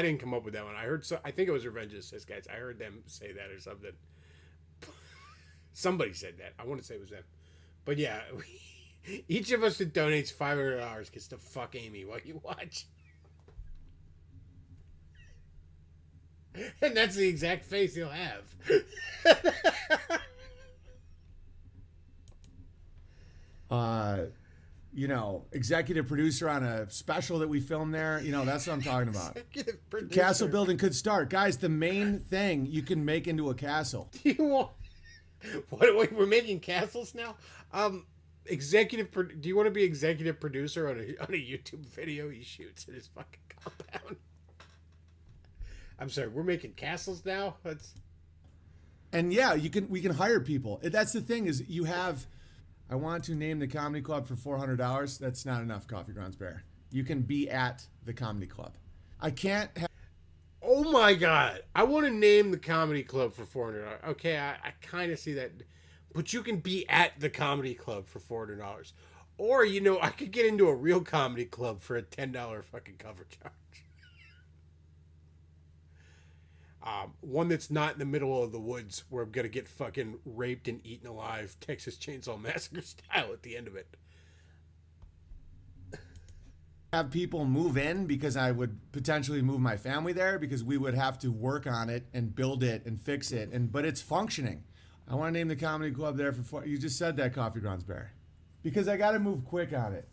didn't come up with that one. I heard. I think it was Revenge of the Sis guys. I heard them say that or something. Somebody said that. I want to say it was them. But yeah, each of us that donates $500 gets to fuck Amy while you watch. And that's the exact face he'll have. Executive producer on a special that we filmed there. That's what I'm talking about. Executive producer. Castle building could start. Guys, the main thing you can make into a castle. Do you want... What, we're making castles now? Do you want to be executive producer on a YouTube video he shoots in his fucking compound? I'm sorry, we're making castles now? And yeah, we can hire people. That's the thing is you have... I want to name the comedy club for $400. That's not enough, Coffee Grounds Bear. You can be at the comedy club. I can't have... Oh my God. I want to name the comedy club for $400. Okay, I kind of see that. But you can be at the comedy club for $400. Or, I could get into a real comedy club for a $10 fucking cover charge. One that's not in the middle of the woods where I'm going to get fucking raped and eaten alive, Texas Chainsaw Massacre style at the end of it. Have people move in because I would potentially move my family there because we would have to work on it and build it and fix it. But it's functioning. I want to name the comedy club there for you just said that, Coffee Grounds Bear. Because I got to move quick on it.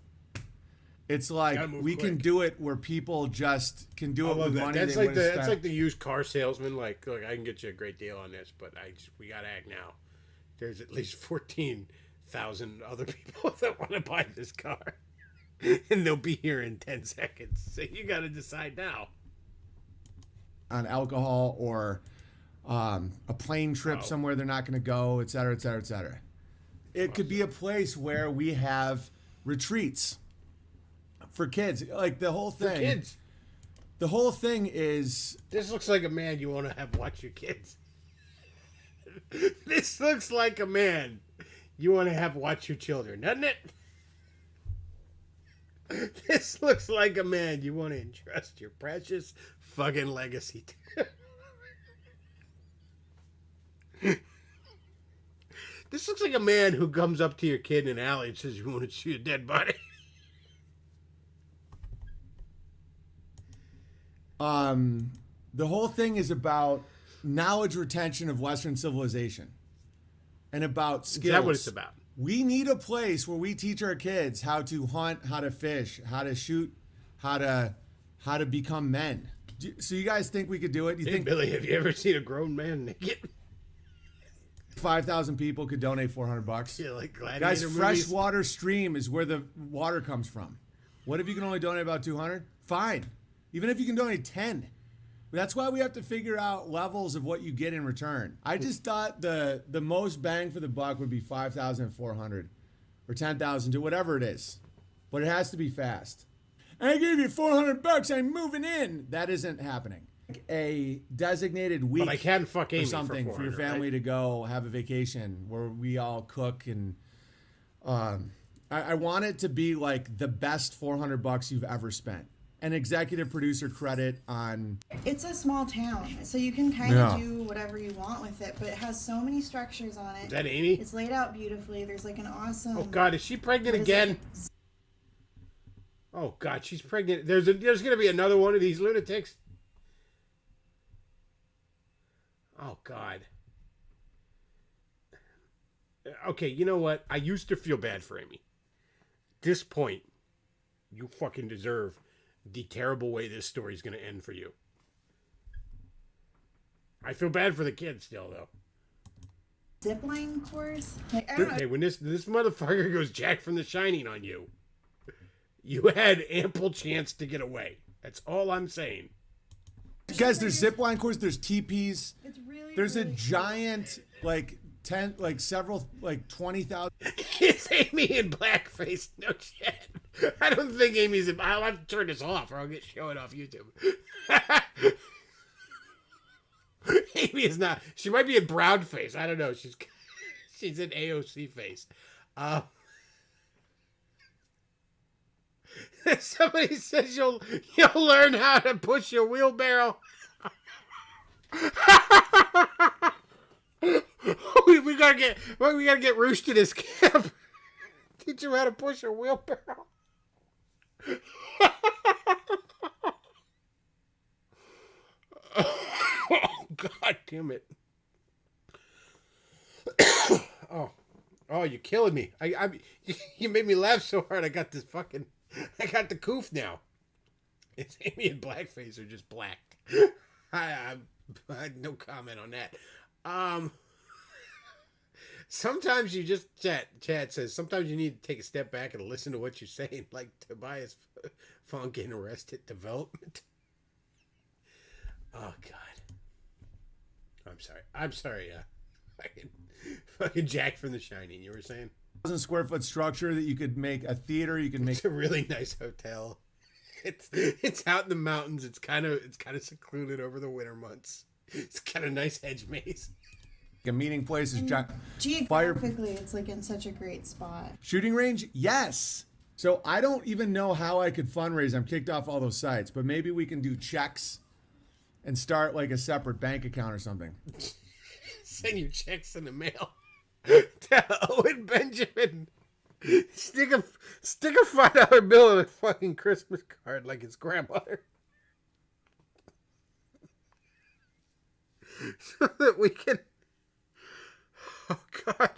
It's like we can do it where people just can do it with money. That's like the used car salesman. Like, look, I can get you a great deal on this, but we gotta act now. There's at least 14,000 other people that want to buy this car, and they'll be here in 10 seconds. So you gotta decide now. On alcohol or a plane trip somewhere they're not going to go, et cetera, et cetera, et cetera. It could be a place where we have retreats. For kids, like the whole thing. For kids. The whole thing is... This looks like a man you want to have watch your kids. This looks like a man you want to have watch your children, doesn't it? This looks like a man you want to entrust your precious fucking legacy to. This looks like a man who comes up to your kid in an alley and says, "You want to see a dead body?" The whole thing is about knowledge retention of Western civilization and about skills. Is that what it's about? We need a place where we teach our kids how to hunt, how to fish, how to shoot, how to become men. So you guys think we could do it? You think Billy, have you ever seen a grown man naked? 5,000 people could donate $400? Yeah, like Gladiator guys, movies. freshwater stream is where the water comes from. What if you can only donate about 200? Fine. Even if you can donate 10. That's why we have to figure out levels of what you get in return. I just thought the most bang for the buck would be 5,400 or 10,000 to whatever it is. But it has to be fast. I gave you $400, I'm moving in. That isn't happening. A designated week but I can fuck Amy or something for your family right? to go have a vacation where we all cook and I want it to be like the best $400 you've ever spent. An executive producer credit on... It's a small town, so you can kind of do whatever you want with it, but it has so many structures on it. Is that Amy? It's laid out beautifully. There's like an awesome... Oh God, is she pregnant again? Oh God, she's pregnant. There's gonna be another one of these lunatics. Oh God. Okay, you know what? I used to feel bad for Amy. At this point, you fucking deserve the terrible way this story's going to end for you. I feel bad for the kid still, though. Zipline course? Like, I don't know. Okay, when this motherfucker goes Jack from The Shining on you, you had ample chance to get away. That's all I'm saying. Guys, there's zipline course, there's teepees. It's really, There's a really giant, like, 10, like, several, like, 20,000. It's Amy in blackface. No shit. I don't think Amy's in... I'll have to turn this off or I'll get shown off YouTube. Amy is not. She might be in brown face. I don't know. She's in AOC face. Somebody says you'll learn how to push your wheelbarrow. we gotta get Roosh to this camp. Teach him how to push a wheelbarrow. Oh, God damn it. Oh, you're killing me. You made me laugh so hard. I got the coof now. It's Amy and blackface are just black. I no comment on that. Sometimes you just Chad says sometimes you need to take a step back and listen to what you're saying, like Tobias Funk in Arrested Development. Oh God. I'm sorry. Fucking Jack from The Shining. You were saying 1,000 square foot structure that you could make a theater. You can make it's a really nice hotel. It's out in the mountains. It's kind of secluded over the winter months. It's got a nice hedge maze. a meeting place. Is geographically, it's like in such a great spot. Shooting range, yes. So I don't even know how I could fundraise. I'm kicked off all those sites, but maybe we can do checks and start like a separate bank account or something. Send you checks in the mail to Owen Benjamin. Stick a $5 bill in a fucking Christmas card like his grandmother, so that we can. Oh God,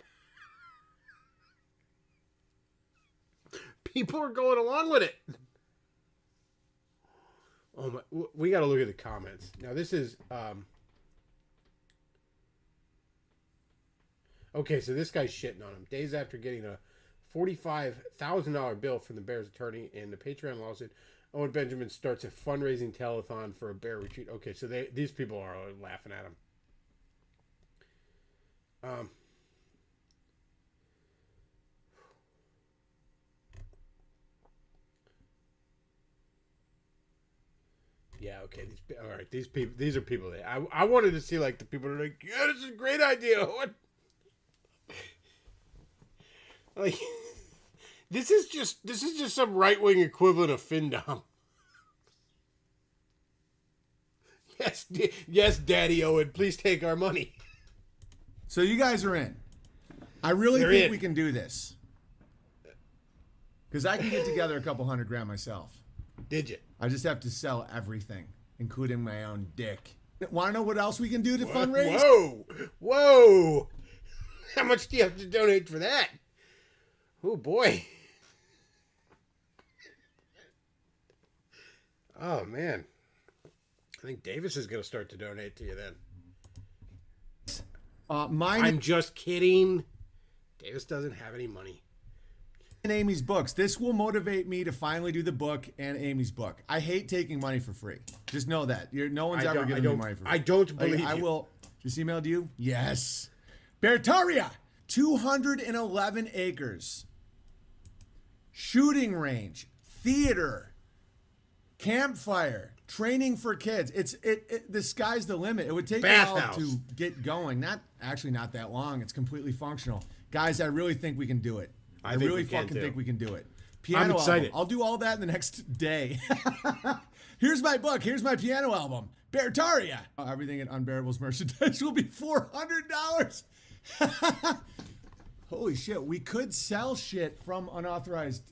people are going along with it. Oh my, we got to look at the comments now. This is okay. So this guy's shitting on him days after getting a $45,000 bill from the Bears attorney in the Patreon lawsuit. Owen Benjamin starts a fundraising telethon for a bear retreat. Okay, so these people are laughing at him. Yeah, okay. All right, these are people that I wanted to see, like the people that are like, yeah, this is a great idea. What? Like, this is just some right-wing equivalent of Findom. Yes, Daddy Owen, please take our money. So you guys are in. I really think we can do this. Because I can get together a couple $100,000 myself. Did you? I just have to sell everything, including my own dick. Want to know what else we can do to fundraise? Whoa! How much do you have to donate for that? Oh boy. Oh man. I think Davis is going to start to donate to you then. I'm just kidding. Davis doesn't have any money. And Amy's books. This will motivate me to finally do the book and Amy's book. I hate taking money for free. Just know that. No one's ever giving me money for free. I don't believe you. I will. Just emailed you? Yes. Bertaria, 211 acres. Shooting range, theater, campfire, training for kids. The sky's the limit. It would take a while to get going. Not that long. It's completely functional. Guys, I really think we can do it. I really fucking think we can do it. Piano I'm excited. album. I'll do all that in the next day. Here's my book. Here's my piano album. Bertaria. Everything at Unbearable's merchandise will be $400. Holy shit. We could sell shit from unauthorized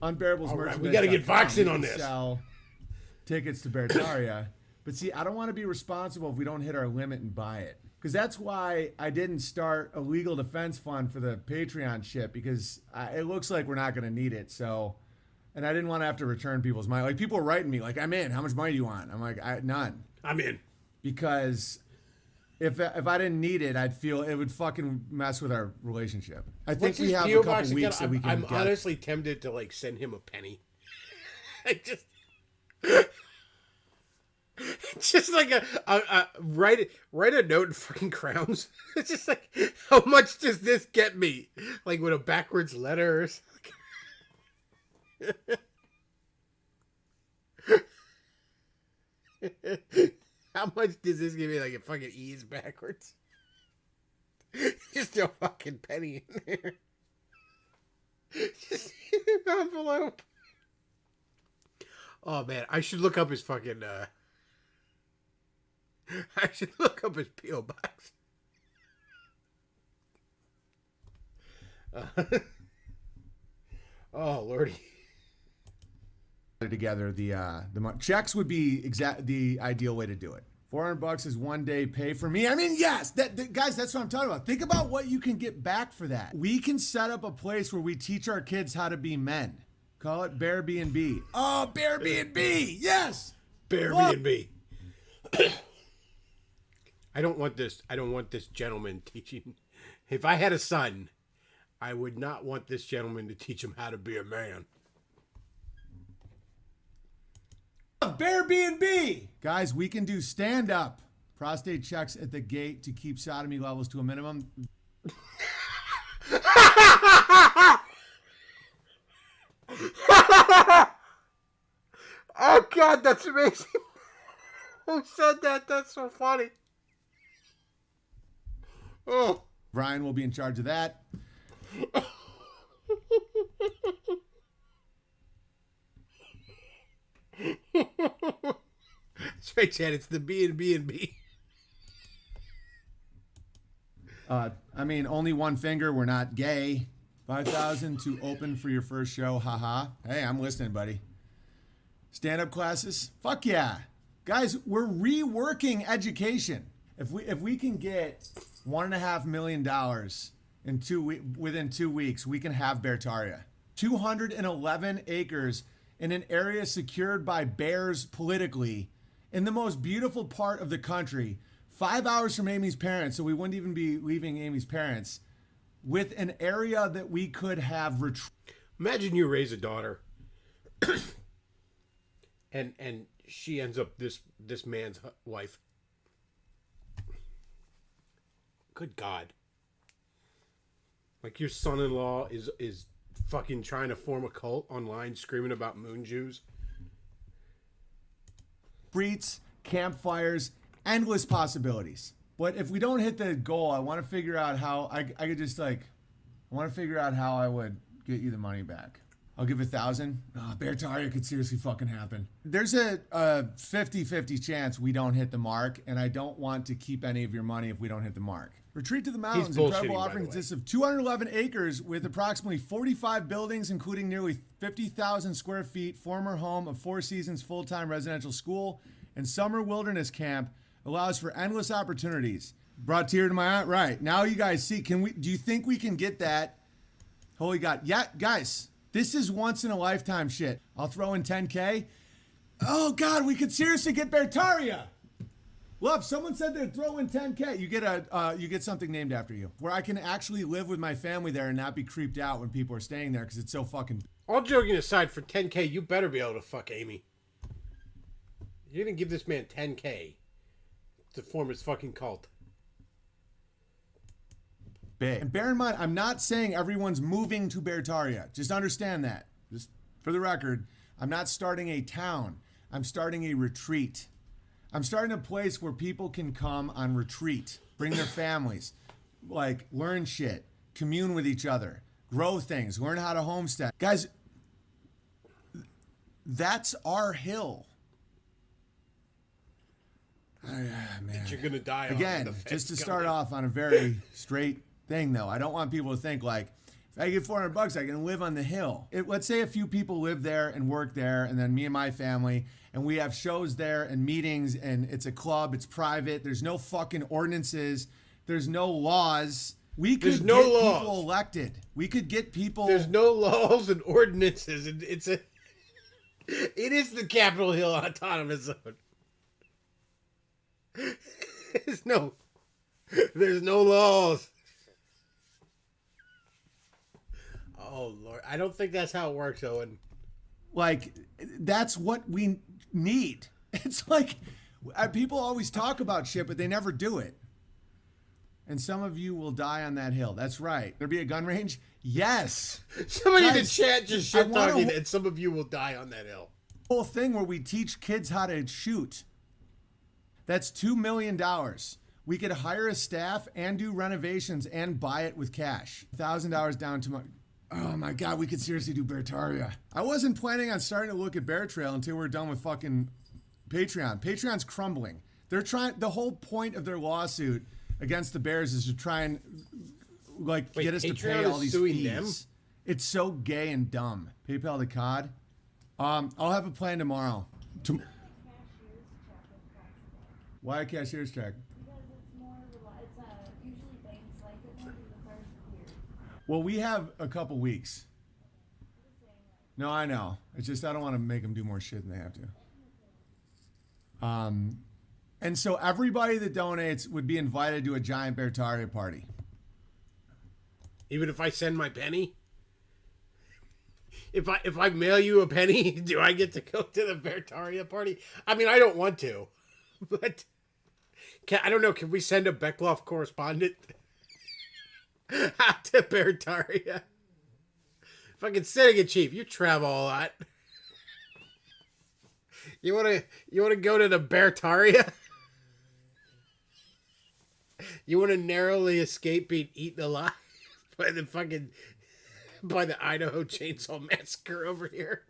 Unbearable's merchandise. We got to get Vox in on this. Sell tickets to Bertaria. But see, I don't want to be responsible if we don't hit our limit and buy it. Because that's why I didn't start a legal defense fund for the Patreon shit, because it looks like we're not going to need it. So, and I didn't want to have to return people's money. Like, people are writing me, like, I'm in. How much money do you want? I'm like, none. I'm in. Because if I didn't need it, I'd feel it would fucking mess with our relationship. I think What's we his have P.O. a box couple again? weeks that we can I'm get. honestly tempted to like send him a penny. I just like write a note in fucking crowns. It's just like, how much does this get me? Like with a backwards letter or something. How much does this give me? Like a fucking E's backwards. Just a fucking penny in there. Just in an envelope. Oh man, I should look up his fucking I should look up his P.O. box. Oh lordy. Together the checks would be the ideal way to do it. $400 is 1 day pay for me. I mean, yes, guys, that's what I'm talking about. Think about what you can get back for that. We can set up a place where we teach our kids how to be men. Call it Bear B&B. Oh, Bear B&B. Yes. Bear B&B. I don't want this gentleman teaching. If I had a son, I would not want this gentleman to teach him how to be a man. Bear B&B. Guys, we can do stand-up prostate checks at the gate to keep sodomy levels to a minimum. Oh God, that's amazing. Who said that? That's so funny. Oh. Brian will be in charge of that. That's right, Chad. It's the B&B. I mean, only one finger. We're not gay. 5,000 to open for your first show. Haha. Hey, I'm listening, buddy. Stand-up classes. Fuck yeah. Guys, we're reworking education. If we can get $1.5 million within 2 weeks, we can have Beartaria. 211 acres in an area secured by bears politically in the most beautiful part of the country, 5 hours from Amy's parents, so we wouldn't even be leaving Amy's parents, with an area that we could have Imagine you raise a daughter and she ends up this man's wife. Good God. Like your son-in-law is fucking trying to form a cult online screaming about moon Jews. retreats, campfires, endless possibilities. But if we don't hit the goal, I want to figure out how I could just I want to figure out how I would get you the money back. I'll give 1,000. Oh, Beartaria could seriously fucking happen. There's a 50-50 chance we don't hit the mark, and I don't want to keep any of your money if we don't hit the mark. Retreat to the Mountains. Incredible offering consists of 211 acres with approximately 45 buildings, including nearly 50,000 square feet, former home of Four Seasons full-time residential school, and summer wilderness camp. Allows for endless opportunities. Brought tear to my eye. Right. Now you guys see, do you think we can get that? Holy God. Yeah, guys, this is once in a lifetime shit. I'll throw in 10K. Oh God, we could seriously get Beartaria. Love, someone said they'd throw in 10K. You get something named after you, where I can actually live with my family there and not be creeped out when people are staying there because it's so fucking. All joking aside, for 10K, you better be able to fuck Amy. You're gonna give this man 10K to form his fucking cult. Big. And bear in mind, I'm not saying everyone's moving to Beartaria. Just understand that. Just for the record, I'm not starting a town. I'm starting a retreat. I'm starting a place where people can come on retreat, bring their families, like learn shit, commune with each other, grow things, learn how to homestead. Guys, that's our hill. Man. You're gonna die again. Just to start off on a very straight thing, though, I don't want people to think like If I get $400, I can live on the hill. Let's say a few people live there and work there, and then me and my family, and we have shows there and meetings, and it's a club, it's private, there's no fucking ordinances, there's no laws. We could There's no get laws. people elected. We could get people. There's no laws and ordinances. It is the Capitol Hill Autonomous Zone. There's no laws. Oh Lord, I don't think that's how it works, Owen. Like, that's what we need. It's like people always talk about shit, but they never do it. And some of you will die on that hill. That's right. There'll be a gun range? Yes. Somebody in the Guys, chat just I shit wanna- talking, and some of you will die on that hill. Whole thing where we teach kids how to shoot. That's $2 million. We could hire a staff and do renovations and buy it with cash. $1,000 down to my. Oh my God, we could seriously do Beartaria. I wasn't planning on starting to look at Bear Trail until we're done with fucking Patreon. Patreon's crumbling. They're trying. The whole point of their lawsuit against the Bears is to try and Wait, get us to Patreon pay all is these suing fees. them? It's so gay and dumb. PayPal to COD. I'll have a plan tomorrow. Why a cashier's check? Because it's more usually banks like it more because the cards are clear. Well, we have a couple weeks. No, I know. It's just I don't want to make them do more shit than they have to. And so everybody that donates would be invited to a giant Beartaria party. Even if I send my penny? If I mail you a penny, do I get to go to the Beartaria party? I mean, I don't want to, but I don't know. Can we send a Beckloff correspondent out to Beartaria? Fucking sitting it, Chief. You travel a lot. You wanna go to the Beartaria? You wanna narrowly escape being eaten alive by the Idaho Chainsaw Massacre over here?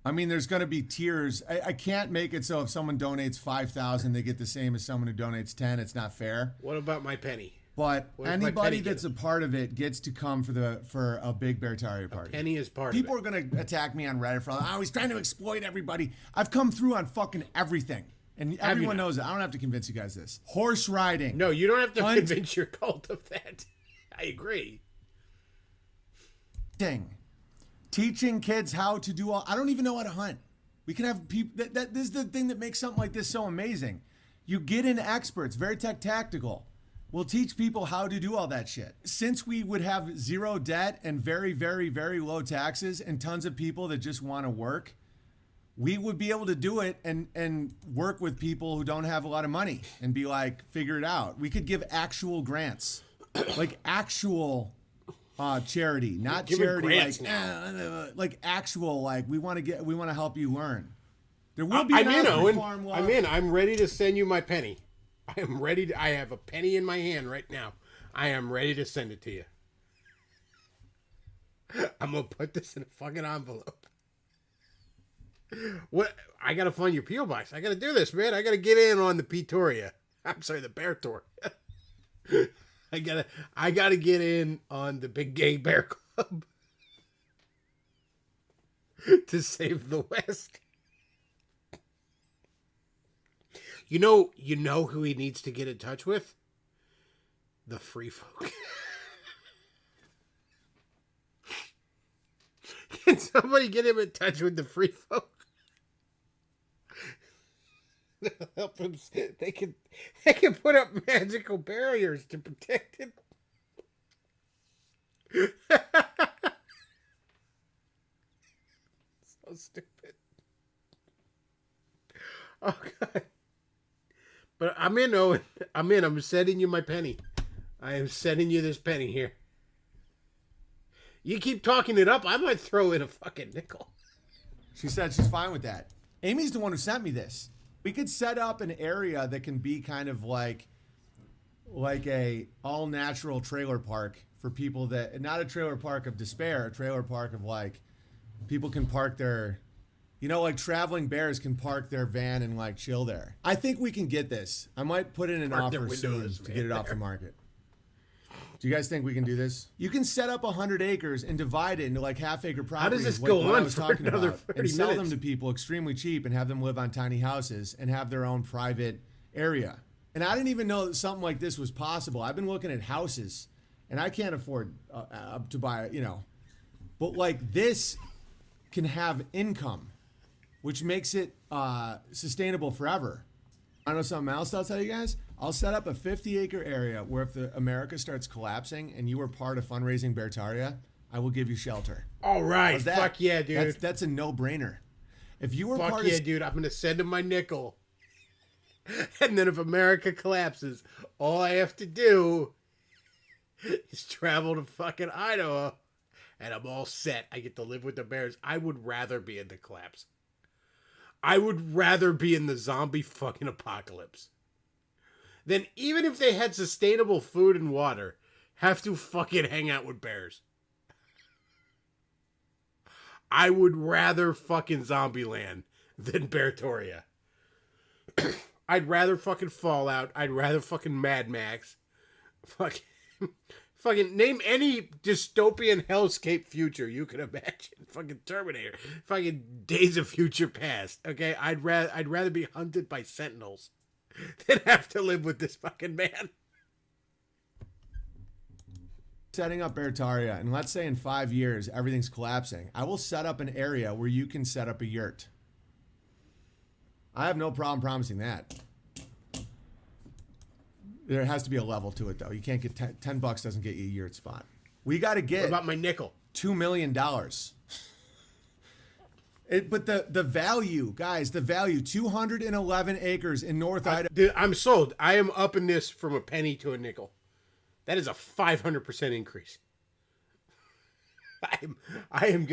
I mean, there's going to be tiers. I can't make it so if someone donates 5,000, they get the same as someone who donates 10. It's not fair. What about my penny? But What does my anybody penny that's get? a part of it gets to come for a big Beartaria party. Penny is part People of it. are going to attack me on Reddit for, he's trying to exploit everybody. I've come through on fucking everything. And everyone not? knows it. I don't have to convince you guys this. Horse riding. No, you don't have to Hunt. convince your cult of that. I agree. Teaching kids how to do all. I don't even know how to hunt. We can have people. This is the thing that makes something like this so amazing. You get in experts, very tactical. We'll teach people how to do all that shit. Since we would have zero debt and very, very, very low taxes and tons of people that just want to work, we would be able to do it and work with people who don't have a lot of money and be like, figure it out. We could give actual grants, like actual charity, not Giving charity grants like actual, like we want to help you learn. There will be I'm an in, Osprey Owen. Farm law. I'm in. I'm ready to send you my penny. I am ready to. I have a penny in my hand right now. I am ready to send it to you. I'm gonna put this in a fucking envelope. What? I gotta find your P.O. box. I gotta do this, man. I gotta get in on the Beartaria. I'm sorry, the Bear Tour. I gotta get in on the Big Gay Bear Club to save the West. You know who he needs to get in touch with? The Free Folk. Can somebody get him in touch with the Free Folk? Help him. They can put up magical barriers to protect him. So stupid. Oh God. But I'm in, Owen. I'm in. I'm sending you my penny. I am sending you this penny here. You keep talking it up, I might throw in a fucking nickel. She said she's fine with that. Amy's the one who sent me this. We could set up an area that can be kind of like a all natural trailer park for people that, not a trailer park of despair, a trailer park of like people can park their, like traveling bears can park their van and like chill there. I think we can get this. I might put in an Park their offer soon windows, to get it off the van market. Do you guys think we can do this? You can set up 100 acres and divide it into like half-acre properties. How does this like go what I on was for talking another about, 30 and sell them minutes? to people extremely cheap and have them live on tiny houses and have their own private area. And I didn't even know that something like this was possible. I've been looking at houses, and I can't afford to buy, but like this can have income, which makes it sustainable forever. I know something else I'll tell you guys. I'll set up a 50-acre area where if the America starts collapsing and you were part of fundraising Bertaria, I will give you shelter. All right. How's that? Fuck yeah, dude. That's a no-brainer. If you were Fuck part yeah, of dude. I'm going to send him my nickel. And then if America collapses, all I have to do is travel to fucking Idaho and I'm all set. I get to live with the bears. I would rather be in the collapse. I would rather be in the zombie fucking apocalypse than, even if they had sustainable food and water, have to fucking hang out with bears. I would rather fucking Zombieland than Bertoria. I'd rather fucking Fallout. I'd rather fucking Mad Max. Fucking name any dystopian hellscape future you can imagine. Fucking Terminator. Fucking Days of Future Past. Okay, I'd rather be hunted by sentinels than have to live with this fucking man. setting up Bertaria, and let's say in 5 years everything's collapsing, I will set up an area where you can set up a yurt. I have no problem promising that. There has to be a level to it, though. You can't get $10 doesn't get you a yurt spot. We got to get What about my nickel? $2 million. But the value, guys, the value, 211 acres in North Idaho. Dude, I'm sold. I am upping this from a penny to a nickel. That is a 500% increase. I am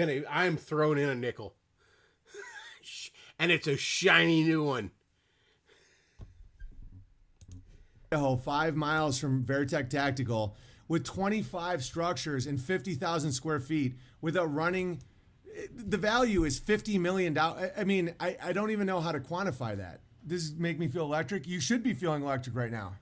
throwing in a nickel. And it's a shiny new one. Idaho, 5 miles from Veritech Tactical, with 25 structures and 50,000 square feet, with a running, the value is $50 million. I mean, I don't even know how to quantify that. This make me feel electric. You should be feeling electric right now.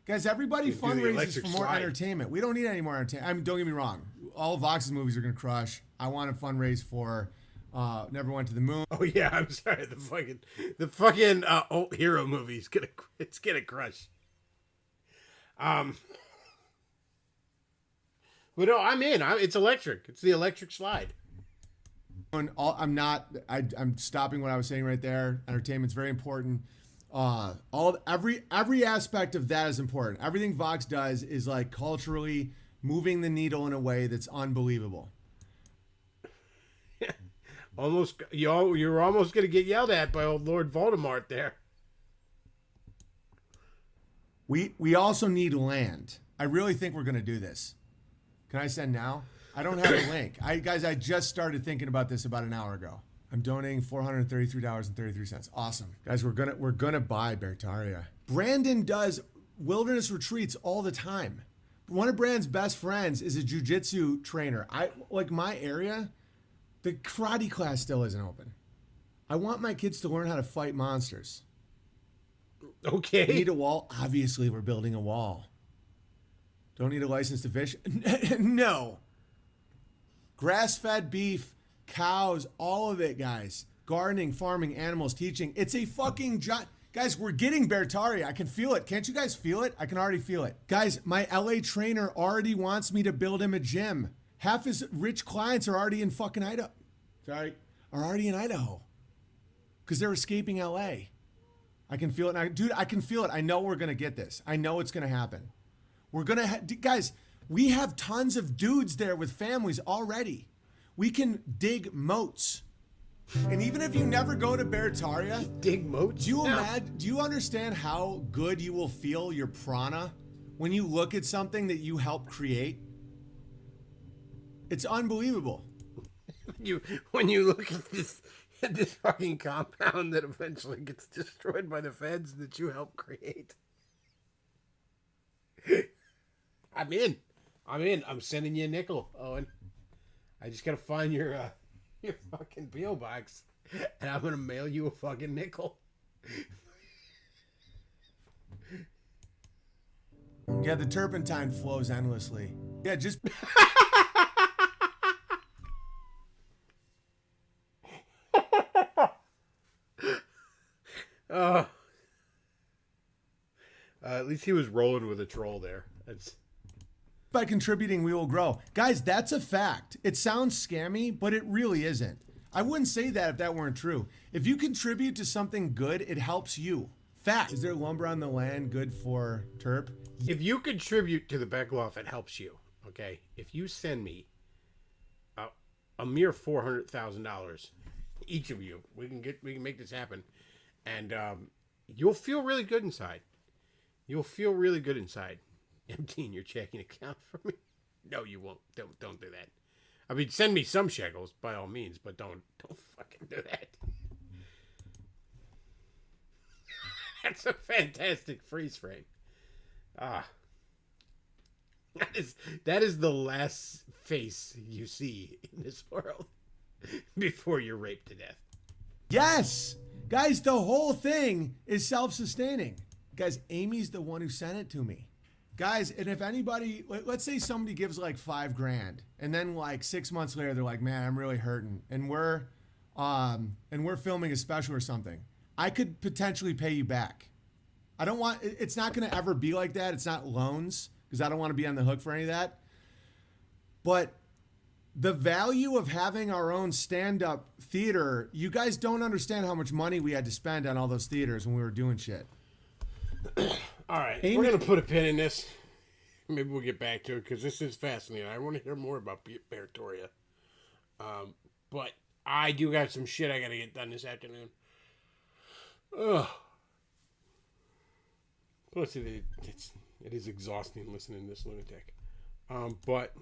Guys, everybody Do the fundraises electric for more slide. entertainment. We don't need any more entertainment. I mean, don't get me wrong. All of Vox's movies are going to crush. I want to fundraise for Never Went to the Moon. Oh yeah, I'm sorry. The fucking old hero movie's gonna crush. But no, I'm in. It's electric. It's the electric slide. I'm stopping what I was saying right there. Entertainment's very important. Every aspect of that is important. Everything Vox does is like culturally moving the needle in a way that's unbelievable. You're almost gonna get yelled at by old Lord Voldemort there. We also need land. I really think we're gonna do this. Can I send now? I don't have a link. I just started thinking about this about an hour ago. I'm donating $433.33. Awesome. Guys, we're gonna buy Bertaria. Brandon does wilderness retreats all the time. One of Brandon's best friends is a jiu-jitsu trainer. My area, the karate class still isn't open. I want my kids to learn how to fight monsters. Okay. Need a wall? Obviously, we're building a wall. Don't need a license to fish? No. Grass-fed beef, cows, all of it, guys. Gardening, farming, animals, teaching. It's a fucking guys, we're getting Bertaria. I can feel it. Can't you guys feel it? I can already feel it. Guys, my LA trainer already wants me to build him a gym. Half his rich clients are already in fucking Idaho. Sorry. Are already in Idaho. Because they're escaping LA. I can feel it. Dude, I can feel it. I know we're going to get this. I know it's going to happen. We're going to guys, we have tons of dudes there with families already. We can dig moats. And even if you never go to Bertaria, Dig moats. do you understand how good you will feel your prana when you look at something that you helped create? It's unbelievable. When you look at this fucking compound that eventually gets destroyed by the feds that you helped create. I'm in. I'm sending you a nickel, Owen. I just gotta find your fucking P.O. box, and I'm gonna mail you a fucking nickel. Yeah, the turpentine flows endlessly. Yeah, just At least he was rolling with a troll there. That's by contributing, we will grow. Guys, that's a fact. It sounds scammy, but it really isn't. I wouldn't say that if that weren't true. If you contribute to something good, it helps you. Fact. Is there lumber on the land good for Terp? if you contribute to the Beckloff, it helps you. Okay, if you send me a mere $400,000, each of you, we can make this happen, and you'll feel really good inside. You'll feel really good inside. Emptying your checking account for me? No, you won't. Don't do that. I mean, send me some shekels by all means, but don't fucking do that. That's a fantastic freeze frame. That is the last face you see in this world before you're raped to death. Yes! Guys, the whole thing is self-sustaining. Guys, Amy's the one who sent it to me. Guys, and if anybody, let's say somebody gives like $5,000, and then like 6 months later, they're like, man, I'm really hurting. And we're filming a special or something. I could potentially pay you back. I don't want, it's not going to ever be like that. It's not loans, because I don't want to be on the hook for any of that. But the value of having our own stand-up theater, you guys don't understand how much money we had to spend on all those theaters when we were doing shit. All right, we're going to put a pin in this. Maybe we'll get back to it because this is fascinating. I want to hear more about Bertoria. But I do got some shit I got to get done this afternoon. Ugh. Plus, it is exhausting listening to this lunatic. But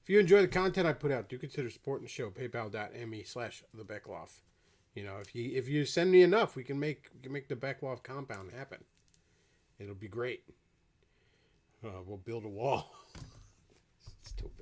if you enjoy the content I put out, do consider supporting the show. PayPal.me/theBeckloff. You know, if you send me enough, we can make the Beckloff compound happen. It'll be great. We'll build a wall. Stupid.